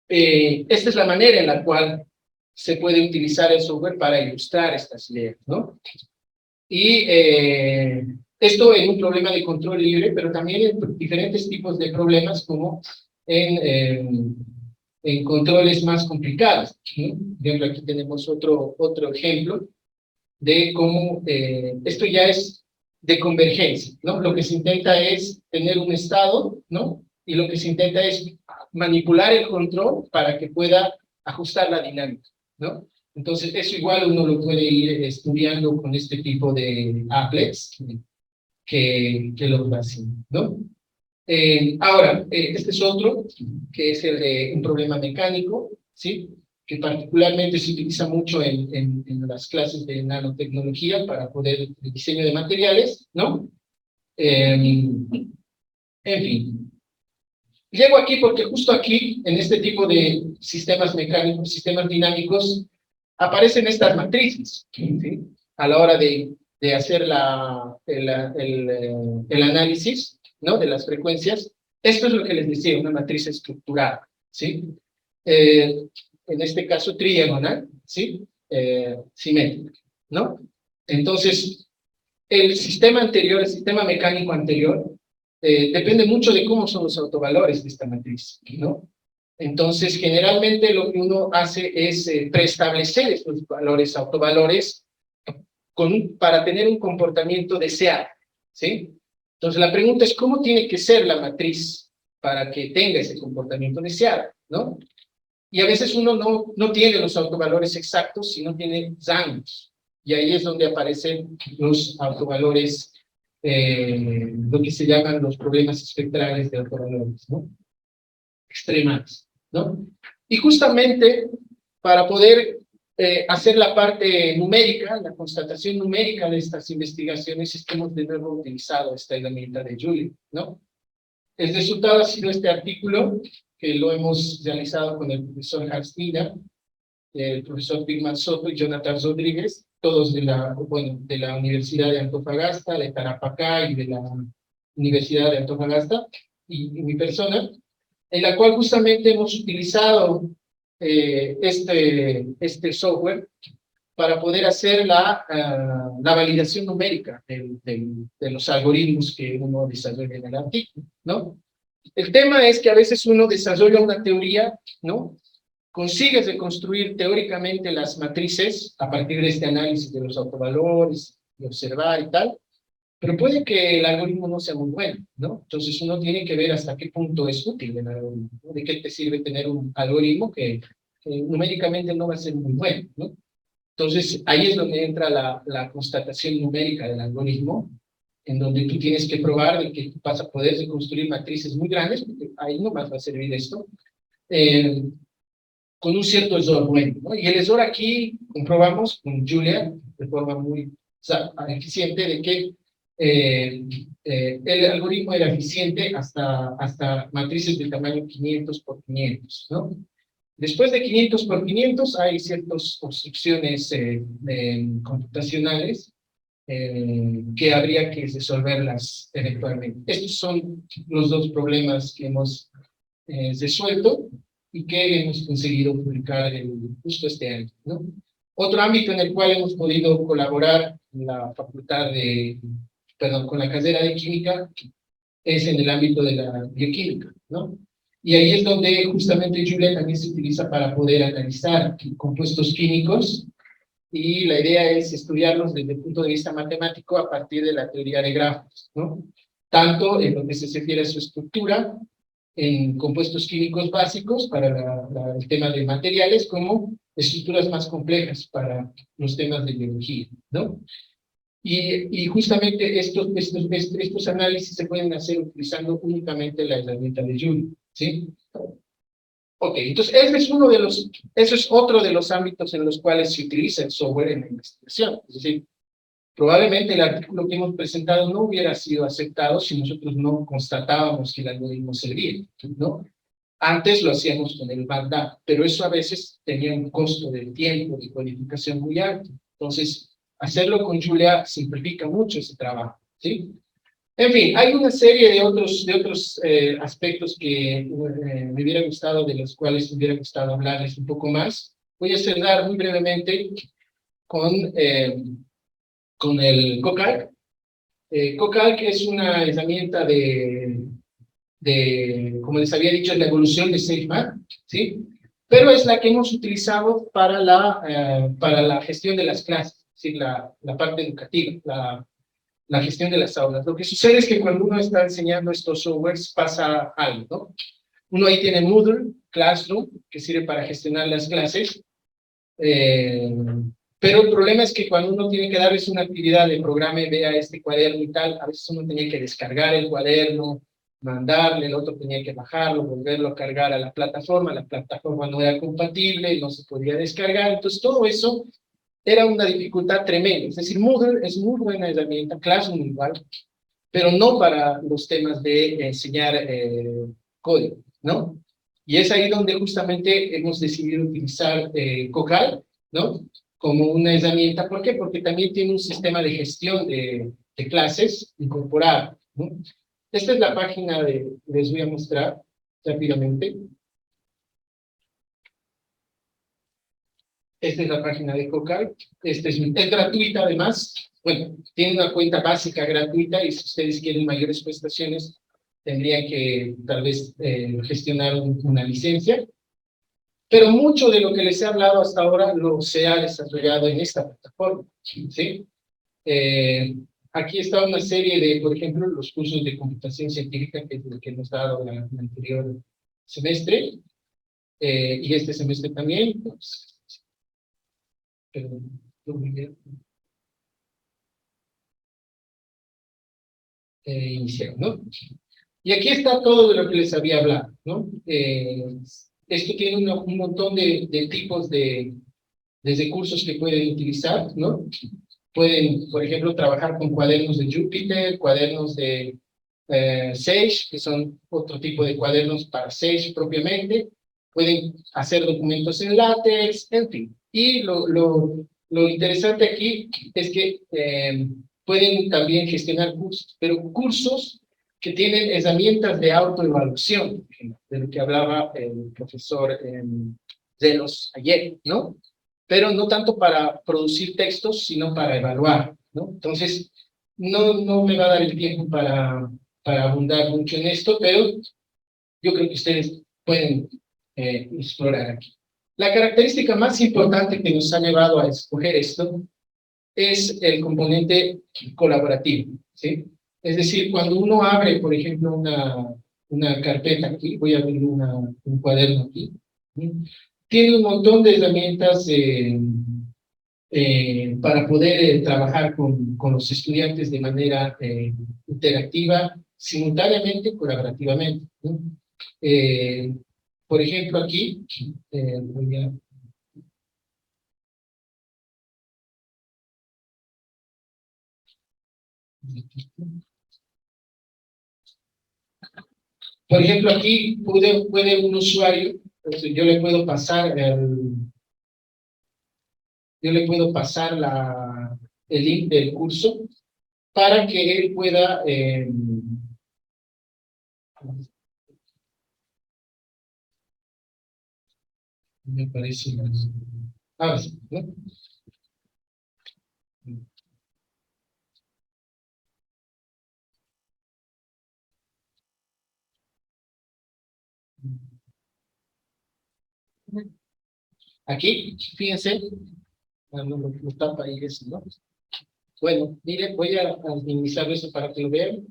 esta es la manera en la cual se puede utilizar el software para ilustrar estas ideas, ¿no? Y esto en un problema de control libre, pero también en diferentes tipos de problemas como en controles más complicados, ¿no? Por ejemplo, aquí tenemos otro ejemplo de cómo esto ya es de convergencia, ¿no? Lo que se intenta es tener un estado, ¿no? Y lo que se intenta es manipular el control para que pueda ajustar la dinámica, ¿no? Entonces, eso igual uno lo puede ir estudiando con este tipo de applets que lo va haciendo, ¿no? Ahora, este es otro, que es el de un problema mecánico, ¿sí? Que particularmente se utiliza mucho en las clases de nanotecnología para poder el diseño de materiales, ¿no? En fin. Llego aquí porque justo aquí, en este tipo de sistemas mecánicos, sistemas dinámicos, aparecen estas matrices, ¿sí? A la hora de hacer el análisis, ¿no? De las frecuencias. Esto es lo que les decía, una matriz estructurada, ¿sí? En este caso tridiagonal, ¿sí? Simétrica, ¿no? Entonces, el sistema anterior, el sistema mecánico anterior, depende mucho de cómo son los autovalores de esta matriz, ¿no? Entonces, generalmente lo que uno hace es preestablecer estos valores, autovalores, para tener un comportamiento deseado, ¿sí? Entonces, la pregunta es, ¿cómo tiene que ser la matriz para que tenga ese comportamiento deseado, ¿no? Y a veces uno no tiene los autovalores exactos, sino tiene rangos. Y ahí es donde aparecen los autovalores, lo que se llaman los problemas espectrales de autovalores, ¿no? Extremales, ¿no? Y justamente para poder hacer la parte numérica, la constatación numérica de estas investigaciones, es que hemos de nuevo utilizado esta herramienta de Julia, ¿no? El resultado ha sido este artículo, que lo hemos realizado con el profesor Hastina, el profesor Bigman Soto y Jonathan Rodríguez, todos de la Universidad de Antofagasta, de Tarapacá y de la Universidad de Antofagasta, y mi persona, en la cual justamente hemos utilizado este software para poder hacer la validación numérica de los algoritmos que uno desarrolla en el artículo, ¿no? El tema es que a veces uno desarrolla una teoría, ¿no? Consigues reconstruir teóricamente las matrices a partir de este análisis de los autovalores, de observar y tal, pero puede que el algoritmo no sea muy bueno, ¿no? Entonces uno tiene que ver hasta qué punto es útil el algoritmo, ¿no? ¿De qué te sirve tener un algoritmo que numéricamente no va a ser muy bueno, ¿no? Entonces, ahí es donde entra la constatación numérica del algoritmo, en donde tú tienes que probar de que vas a poder construir matrices muy grandes, porque ahí no más va a servir esto, eh, con un cierto error bueno, ¿no? Y el error aquí comprobamos con Julia de forma muy eficiente de que el algoritmo era eficiente hasta matrices de tamaño 500 por 500, ¿no? Después de 500 por 500 hay ciertas obstrucciones computacionales que habría que resolverlas eventualmente. Estos son los dos problemas que hemos resuelto y que hemos conseguido publicar justo este año, ¿no? Otro ámbito en el cual hemos podido colaborar en la facultad de, perdón, con la carrera de química es en el ámbito de la bioquímica, ¿no? Y ahí es donde justamente Julia también se utiliza para poder analizar compuestos químicos y la idea es estudiarlos desde el punto de vista matemático a partir de la teoría de grafos, ¿no? Tanto en lo que se refiere a su estructura, en compuestos químicos básicos para el tema de materiales, como estructuras más complejas para los temas de biología, ¿no? Y justamente estos análisis se pueden hacer utilizando únicamente la herramienta de Julia, ¿sí? Ok, entonces ese es otro de los ámbitos en los cuales se utiliza el software en la investigación. Es decir, probablemente el artículo que hemos presentado no hubiera sido aceptado si nosotros no constatábamos que el algoritmo servía, ¿no? Antes lo hacíamos con el BACDA, pero eso a veces tenía un costo de tiempo, de codificación muy alto. Entonces, hacerlo con Julia simplifica mucho ese trabajo, ¿sí? En fin, hay una serie de otros aspectos que me hubiera gustado, de los cuales me hubiera gustado hablarles un poco más. Voy a cerrar muy brevemente con el CoCalc. CoCalc es una herramienta como les había dicho, es la evolución de SafeMath, ¿sí? Pero es la que hemos utilizado para la gestión de las clases, ¿sí? La parte educativa, la gestión de las aulas. Lo que sucede es que cuando uno está enseñando estos softwares pasa algo, ¿no? Uno ahí tiene Moodle, Classroom, que sirve para gestionar las clases, pero el problema es que cuando uno tiene que darles una actividad de programa, vea este cuaderno y tal, a veces uno tenía que descargar el cuaderno, mandarle, el otro tenía que bajarlo, volverlo a cargar a la plataforma no era compatible, no se podía descargar, entonces todo eso era una dificultad tremenda. Es decir, Moodle es muy buena herramienta, Classroom igual, pero no para los temas de enseñar código, ¿no? Y es ahí donde justamente hemos decidido utilizar Cocal, ¿no? Como una herramienta. ¿Por qué? Porque también tiene un sistema de gestión de clases incorporado, ¿no? Esta es la página les voy a mostrar rápidamente. Esta es la página de Cocal. Es gratuita además. Bueno, tiene una cuenta básica gratuita y si ustedes quieren mayores prestaciones, tendrían que tal vez gestionar una licencia. Pero mucho de lo que les he hablado hasta ahora se ha desarrollado en esta plataforma, ¿sí? Aquí está una serie de, por ejemplo, los cursos de computación científica que hemos dado en el anterior semestre, y este semestre también. Pues, inicial, ¿no? Y aquí está todo de lo que les había hablado, ¿no? Esto tiene un montón de tipos de recursos que pueden utilizar, ¿no? Pueden, por ejemplo, trabajar con cuadernos de Jupyter, cuadernos de Sage, que son otro tipo de cuadernos para Sage propiamente. Pueden hacer documentos en LaTeX, en fin. Y lo interesante aquí es que pueden también gestionar cursos, pero cursos que tienen herramientas de autoevaluación, de lo que hablaba el profesor Zelos ayer, ¿no? Pero no tanto para producir textos, sino para evaluar, ¿no? Entonces, no me va a dar el tiempo para abundar mucho en esto, pero yo creo que ustedes pueden explorar aquí. La característica más importante que nos ha llevado a escoger esto es el componente colaborativo, ¿sí? Es decir, cuando uno abre, por ejemplo, una carpeta aquí, voy a abrir un cuaderno aquí, ¿sí? tiene un montón de herramientas para poder trabajar con los estudiantes de manera interactiva, simultáneamente, colaborativamente, ¿no? Por ejemplo, aquí, voy a... Por ejemplo, aquí puede un usuario, entonces yo le puedo pasar el link del curso para que él pueda, me parece más, ahora sí, ¿no? Aquí, fíjense, lo tapa ahí eso, ¿no? Bueno, mire, voy a minimizar eso para que lo vean.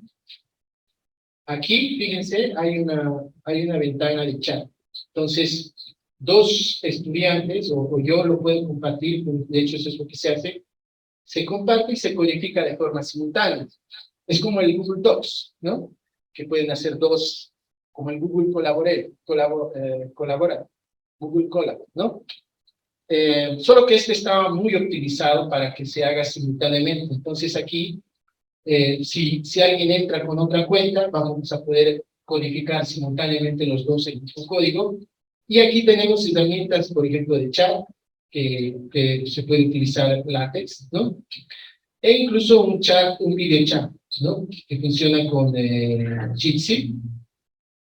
Aquí, fíjense, hay una ventana de chat. Entonces, dos estudiantes, o yo lo puedo compartir, de hecho eso es lo que se hace, se comparte y se codifica de forma simultánea. Es como el Google Docs, ¿no? Que pueden hacer dos, como el Google Colabora, Google Colab, ¿no? Solo que este estaba muy optimizado para que se haga simultáneamente. Entonces aquí, si alguien entra con otra cuenta, vamos a poder codificar simultáneamente los dos en el mismo código. Y aquí tenemos herramientas, por ejemplo, de chat, que se puede utilizar LaTeX, ¿no? E incluso un video chat, ¿no? Que funciona con Jitsi,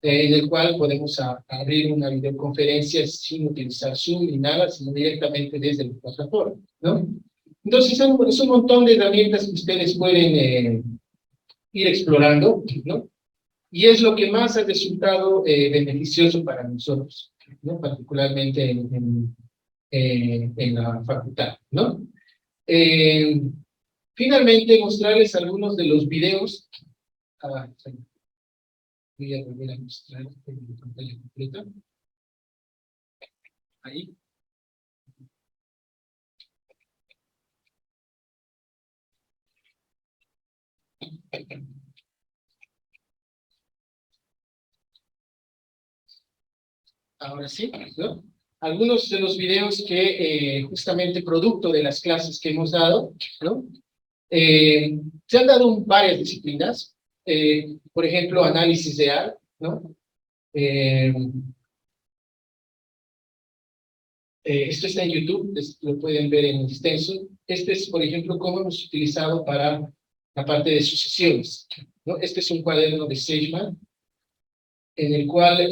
en el cual podemos abrir una videoconferencia sin utilizar Zoom ni nada, sino directamente desde la plataforma, ¿no? Entonces, es un montón de herramientas que ustedes pueden ir explorando, ¿no? Y es lo que más ha resultado beneficioso para nosotros, ¿no? Particularmente en la facultad, ¿no? Finalmente, mostrarles algunos de los videos. Voy a volver a mostrar en pantalla completa. Ahí. Ahora sí, ¿no? Algunos de los videos que justamente producto de las clases que hemos dado, ¿no? Se han dado varias disciplinas, por ejemplo, análisis de R, ¿no? Esto está en YouTube, lo pueden ver en extenso. Este es, por ejemplo, cómo hemos utilizado para la parte de sucesiones, ¿no? Este es un cuaderno de SageMath, en el cual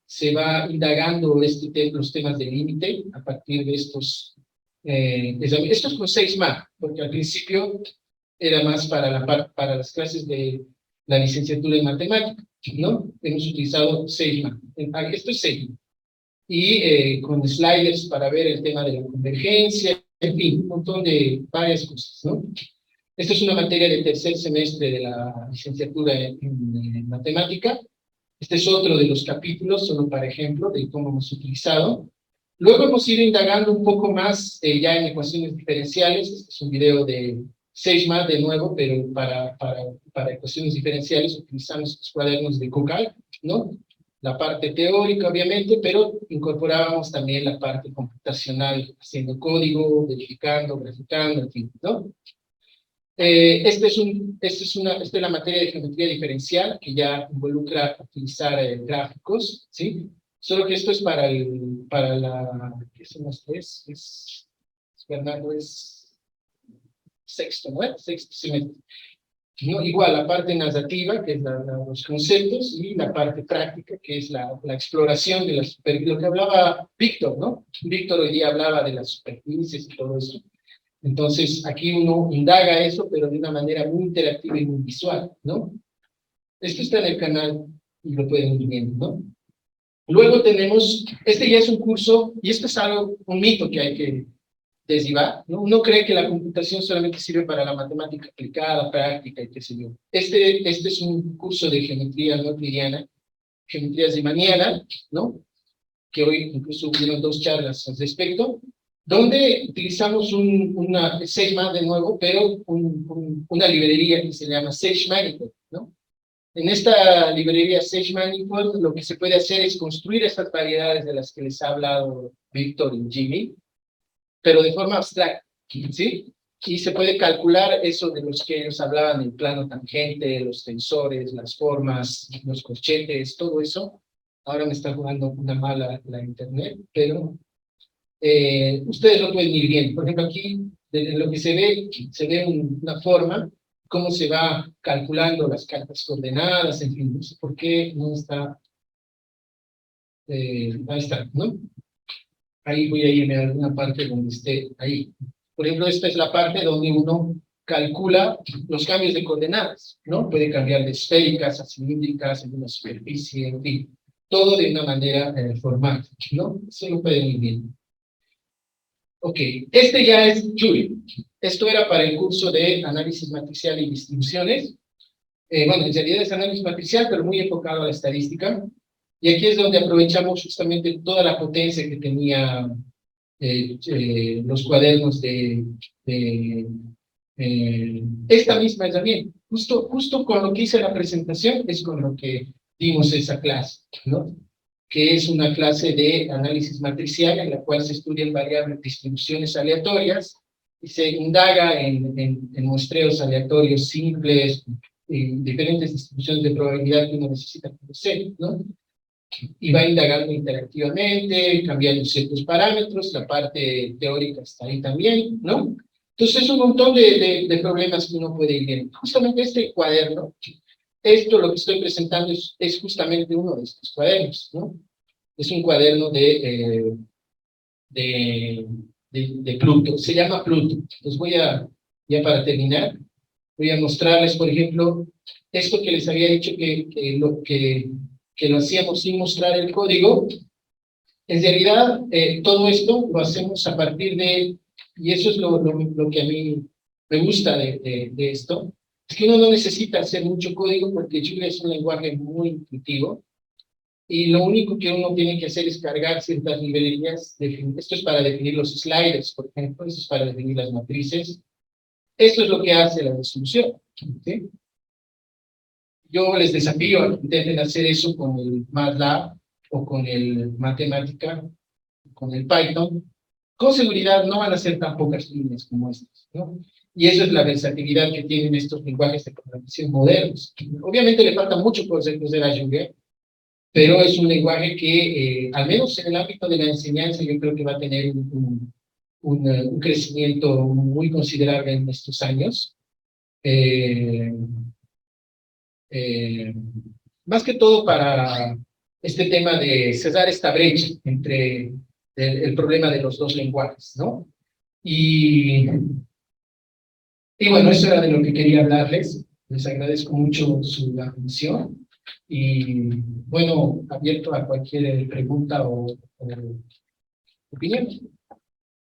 se va indagando los temas de límite a partir de estos. Esto es con SageMath, porque al principio era más para las clases de la licenciatura en matemática, ¿no? Hemos utilizado SageMath. Esto es SageMath. Y con sliders para ver el tema de la convergencia, en fin, un montón de varias cosas, ¿no? Esta es una materia de tercer semestre de la licenciatura en matemática. Este es otro de los capítulos, solo para ejemplo, de cómo hemos utilizado. Luego hemos ido indagando un poco más ya en ecuaciones diferenciales. Este es un video de SageMath de nuevo, pero para ecuaciones diferenciales utilizamos estos cuadernos de Cocal, ¿no? La parte teórica, obviamente, pero incorporábamos también la parte computacional, haciendo código, verificando, graficando, en fin, ¿no? Esta es la materia de geometría diferencial, que ya involucra utilizar gráficos, ¿sí? Solo que esto es para la, ¿qué son las tres? Fernando, es sexto, ¿no? Sexto semestre. ¿No? Igual la parte narrativa, que es los conceptos, y la parte práctica, que es la exploración de lo que hablaba Víctor, ¿no? Víctor hoy día hablaba de las superficies y todo eso. Entonces, aquí uno indaga eso, pero de una manera muy interactiva y muy visual, ¿no? Esto está en el canal y lo pueden ir viendo, ¿no? Luego tenemos, este ya es un curso, y esto es algo, un mito que hay que desdibrar, ¿no? Uno cree que la computación solamente sirve para la matemática aplicada, práctica y qué sé yo. Este es un curso de geometría no euclidiana, geometría riemanniana, ¿no? que hoy incluso hubieron 2 charlas al respecto, donde utilizamos una SageMath de nuevo, pero una librería que se llama SageManifold, ¿no? En esta librería SageManifold lo que se puede hacer es construir estas variedades de las que les ha hablado Víctor y Jimmy, pero de forma abstracta, ¿sí? Y se puede calcular eso de los que ellos hablaban, el plano tangente, los tensores, las formas, los corchetes, todo eso. Ahora me está jugando una mala la internet, pero ustedes lo pueden ir viendo. Por ejemplo, aquí, de lo que se ve una forma, cómo se va calculando las cartas coordenadas, en fin, no sé por qué no está, ahí está, ¿no? Ahí voy a irme a alguna parte donde esté ahí. Por ejemplo, esta es la parte donde uno calcula los cambios de coordenadas, ¿no? Puede cambiar de esféricas a cilíndricas en una superficie, en fin, todo de una manera formal, ¿no? Eso lo pueden ir viendo. Ok, este ya es Julia. Esto era para el curso de análisis matricial y distribuciones. Bueno, en realidad es análisis matricial, pero muy enfocado a la estadística. Y aquí es donde aprovechamos justamente toda la potencia que tenía los cuadernos esta misma herramienta. Justo con lo que hice la presentación es con lo que dimos esa clase, ¿no? Que es una clase de análisis matricial en la cual se estudian variables, distribuciones aleatorias y se indaga en muestreos aleatorios simples, diferentes distribuciones de probabilidad que uno necesita conocer, ¿no? Y va indagando interactivamente, cambiando ciertos parámetros, la parte teórica está ahí también, ¿no? Entonces es un montón de problemas que uno puede ir viendo. Justamente este cuaderno, esto lo que estoy presentando es justamente uno de estos cuadernos, ¿no? Es un cuaderno de Pluto, se llama Pluto. Entonces ya para terminar, voy a mostrarles, por ejemplo, esto que les había dicho que lo hacíamos sin mostrar el código. En realidad, todo esto lo hacemos a partir y eso es lo que a mí me gusta de esto, es que uno no necesita hacer mucho código porque Julia es un lenguaje muy intuitivo, y lo único que uno tiene que hacer es cargar ciertas librerías. Esto es para definir los sliders, por ejemplo, esto es para definir las matrices. Esto es lo que hace la distribución, ¿sí? Yo les desafío a que intenten hacer eso con el MATLAB o con el Matemática, con el Python. Con seguridad no van a ser tan pocas líneas como estas, ¿no? Y eso es la versatilidad que tienen estos lenguajes de programación modernos. Obviamente le falta mucho por conocer a Julia, pero es un lenguaje que, al menos en el ámbito de la enseñanza, yo creo que va a tener un crecimiento muy considerable en estos años. Más que todo para este tema de cerrar esta brecha entre el problema de los dos lenguajes, ¿no? Y bueno, eso era de lo que quería hablarles. Les agradezco mucho su atención y, bueno, abierto a cualquier pregunta o opinión.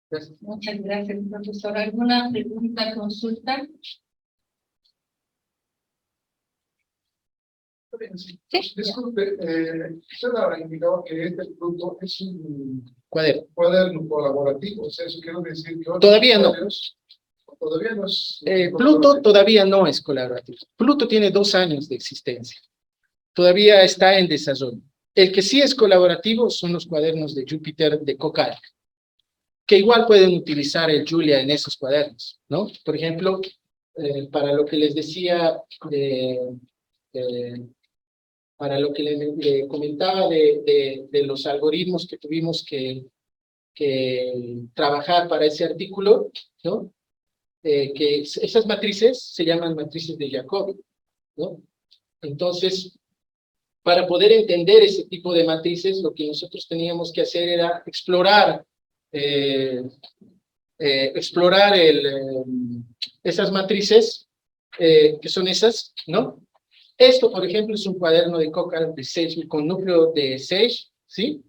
Gracias. Muchas gracias, profesor. ¿Alguna pregunta, consulta? Sí. Disculpe, usted ha indicado que este producto es un cuaderno colaborativo, o sea, eso quiere decir que todavía no. Todavía no es Pluto todavía no es colaborativo. Pluto tiene 2 años de existencia. Todavía está en desarrollo. El que sí es colaborativo son los cuadernos de Jupyter de Cocalc, que igual pueden utilizar el Julia en esos cuadernos, ¿no? Por ejemplo, para lo que les decía, para lo que le comentaba de los algoritmos que tuvimos que trabajar para ese artículo, ¿no? Que esas matrices se llaman matrices de Jacobi, ¿no? Entonces, para poder entender ese tipo de matrices, lo que nosotros teníamos que hacer era explorar esas matrices, que son esas, ¿no? Esto, por ejemplo, es un cuaderno de Cocalc de Sage, con núcleo de Sage, ¿sí?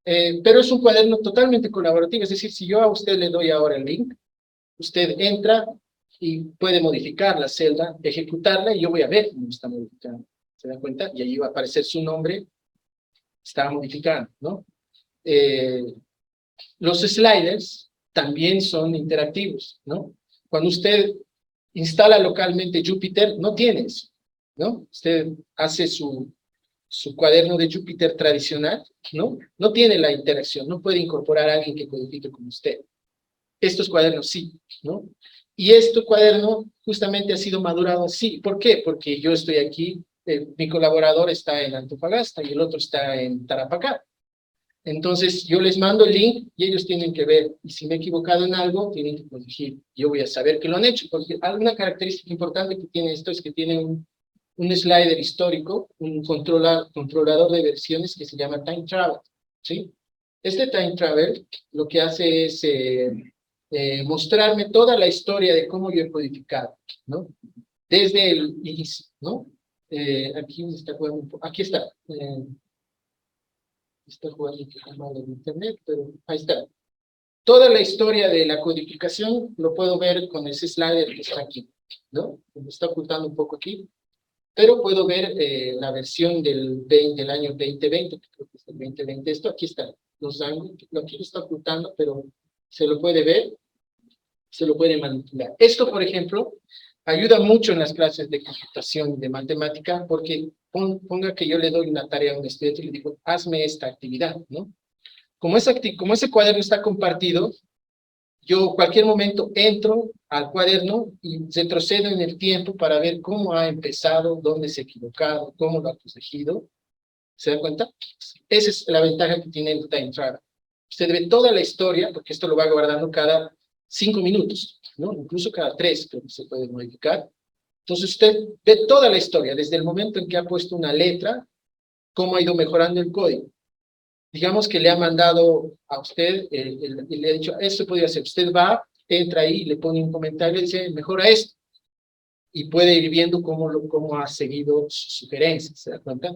Pero es un cuaderno totalmente colaborativo, es decir, si yo a usted le doy ahora el link, usted entra y puede modificar la celda, ejecutarla, y yo voy a ver cómo está modificando. ¿Se dan cuenta? Y ahí va a aparecer su nombre, está modificando, ¿no? los sliders también son interactivos, ¿no? Cuando usted instala localmente Jupyter, no tiene eso, ¿no? Usted hace su cuaderno de Jupyter tradicional, ¿no? No tiene la interacción, no puede incorporar a alguien que codifique como usted. Estos cuadernos sí, ¿no? Y este cuaderno justamente ha sido madurado así. ¿Por qué? Porque yo estoy aquí, mi colaborador está en Antofagasta y el otro está en Tarapacá. Entonces, yo les mando el link y ellos tienen que ver. Y si me he equivocado en algo, tienen que corregir. Yo voy a saber que lo han hecho, porque alguna característica importante que tiene esto es que tiene un slider histórico, un controlador de versiones que se llama Time Travel, ¿sí? Este Time Travel lo que hace es mostrarme toda la historia de cómo yo he codificado, ¿no? Desde el inicio, ¿no? Aquí está jugando aquí está. Está jugando un poco mal en internet, pero ahí está. Toda la historia de la codificación lo puedo ver con ese slider que está aquí, ¿no? Me está ocultando un poco aquí, pero puedo ver la versión del año 2020, que creo que es el 2020. Esto aquí está, los ángulos, aquí lo está ocultando, pero se lo puede ver, se lo puede manipular. Esto, por ejemplo, ayuda mucho en las clases de computación y de matemática, porque ponga que yo le doy una tarea a un estudiante y le digo, hazme esta actividad, ¿no? Como ese cuaderno está compartido, yo cualquier momento entro al cuaderno y retrocedo en el tiempo para ver cómo ha empezado, dónde se ha equivocado, cómo lo ha corregido. ¿Se dan cuenta? Esa es la ventaja que tiene el Time Travel. Usted ve toda la historia, porque esto lo va guardando cada 5 minutos, ¿no? Incluso cada 3, creo que se puede modificar. Entonces usted ve toda la historia, desde el momento en que ha puesto una letra, cómo ha ido mejorando el código. Digamos que le ha mandado a usted, y le ha dicho, esto podría ser. Usted va, entra ahí, le pone un comentario y dice, mejora esto. Y puede ir viendo cómo ha seguido sus sugerencias, ¿se da cuenta?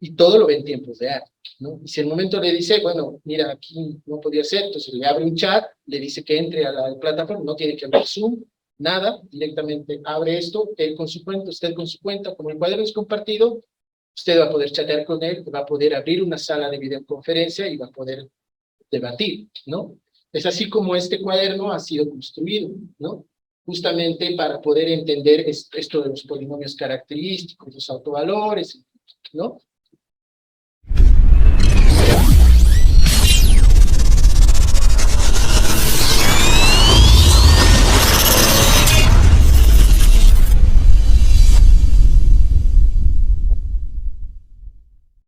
Y todo lo ve en tiempos reales, ¿no? Y si en el momento le dice, bueno, mira, aquí no podía ser, entonces le abre un chat, le dice que entre a la plataforma, no tiene que abrir Zoom, nada, directamente abre esto, él con su cuenta, usted con su cuenta, como el cuaderno es compartido, usted va a poder chatear con él, va a poder abrir una sala de videoconferencia y va a poder debatir, ¿no? Es así como este cuaderno ha sido construido, ¿no? Justamente para poder entender esto de los polinomios característicos, los autovalores, ¿no?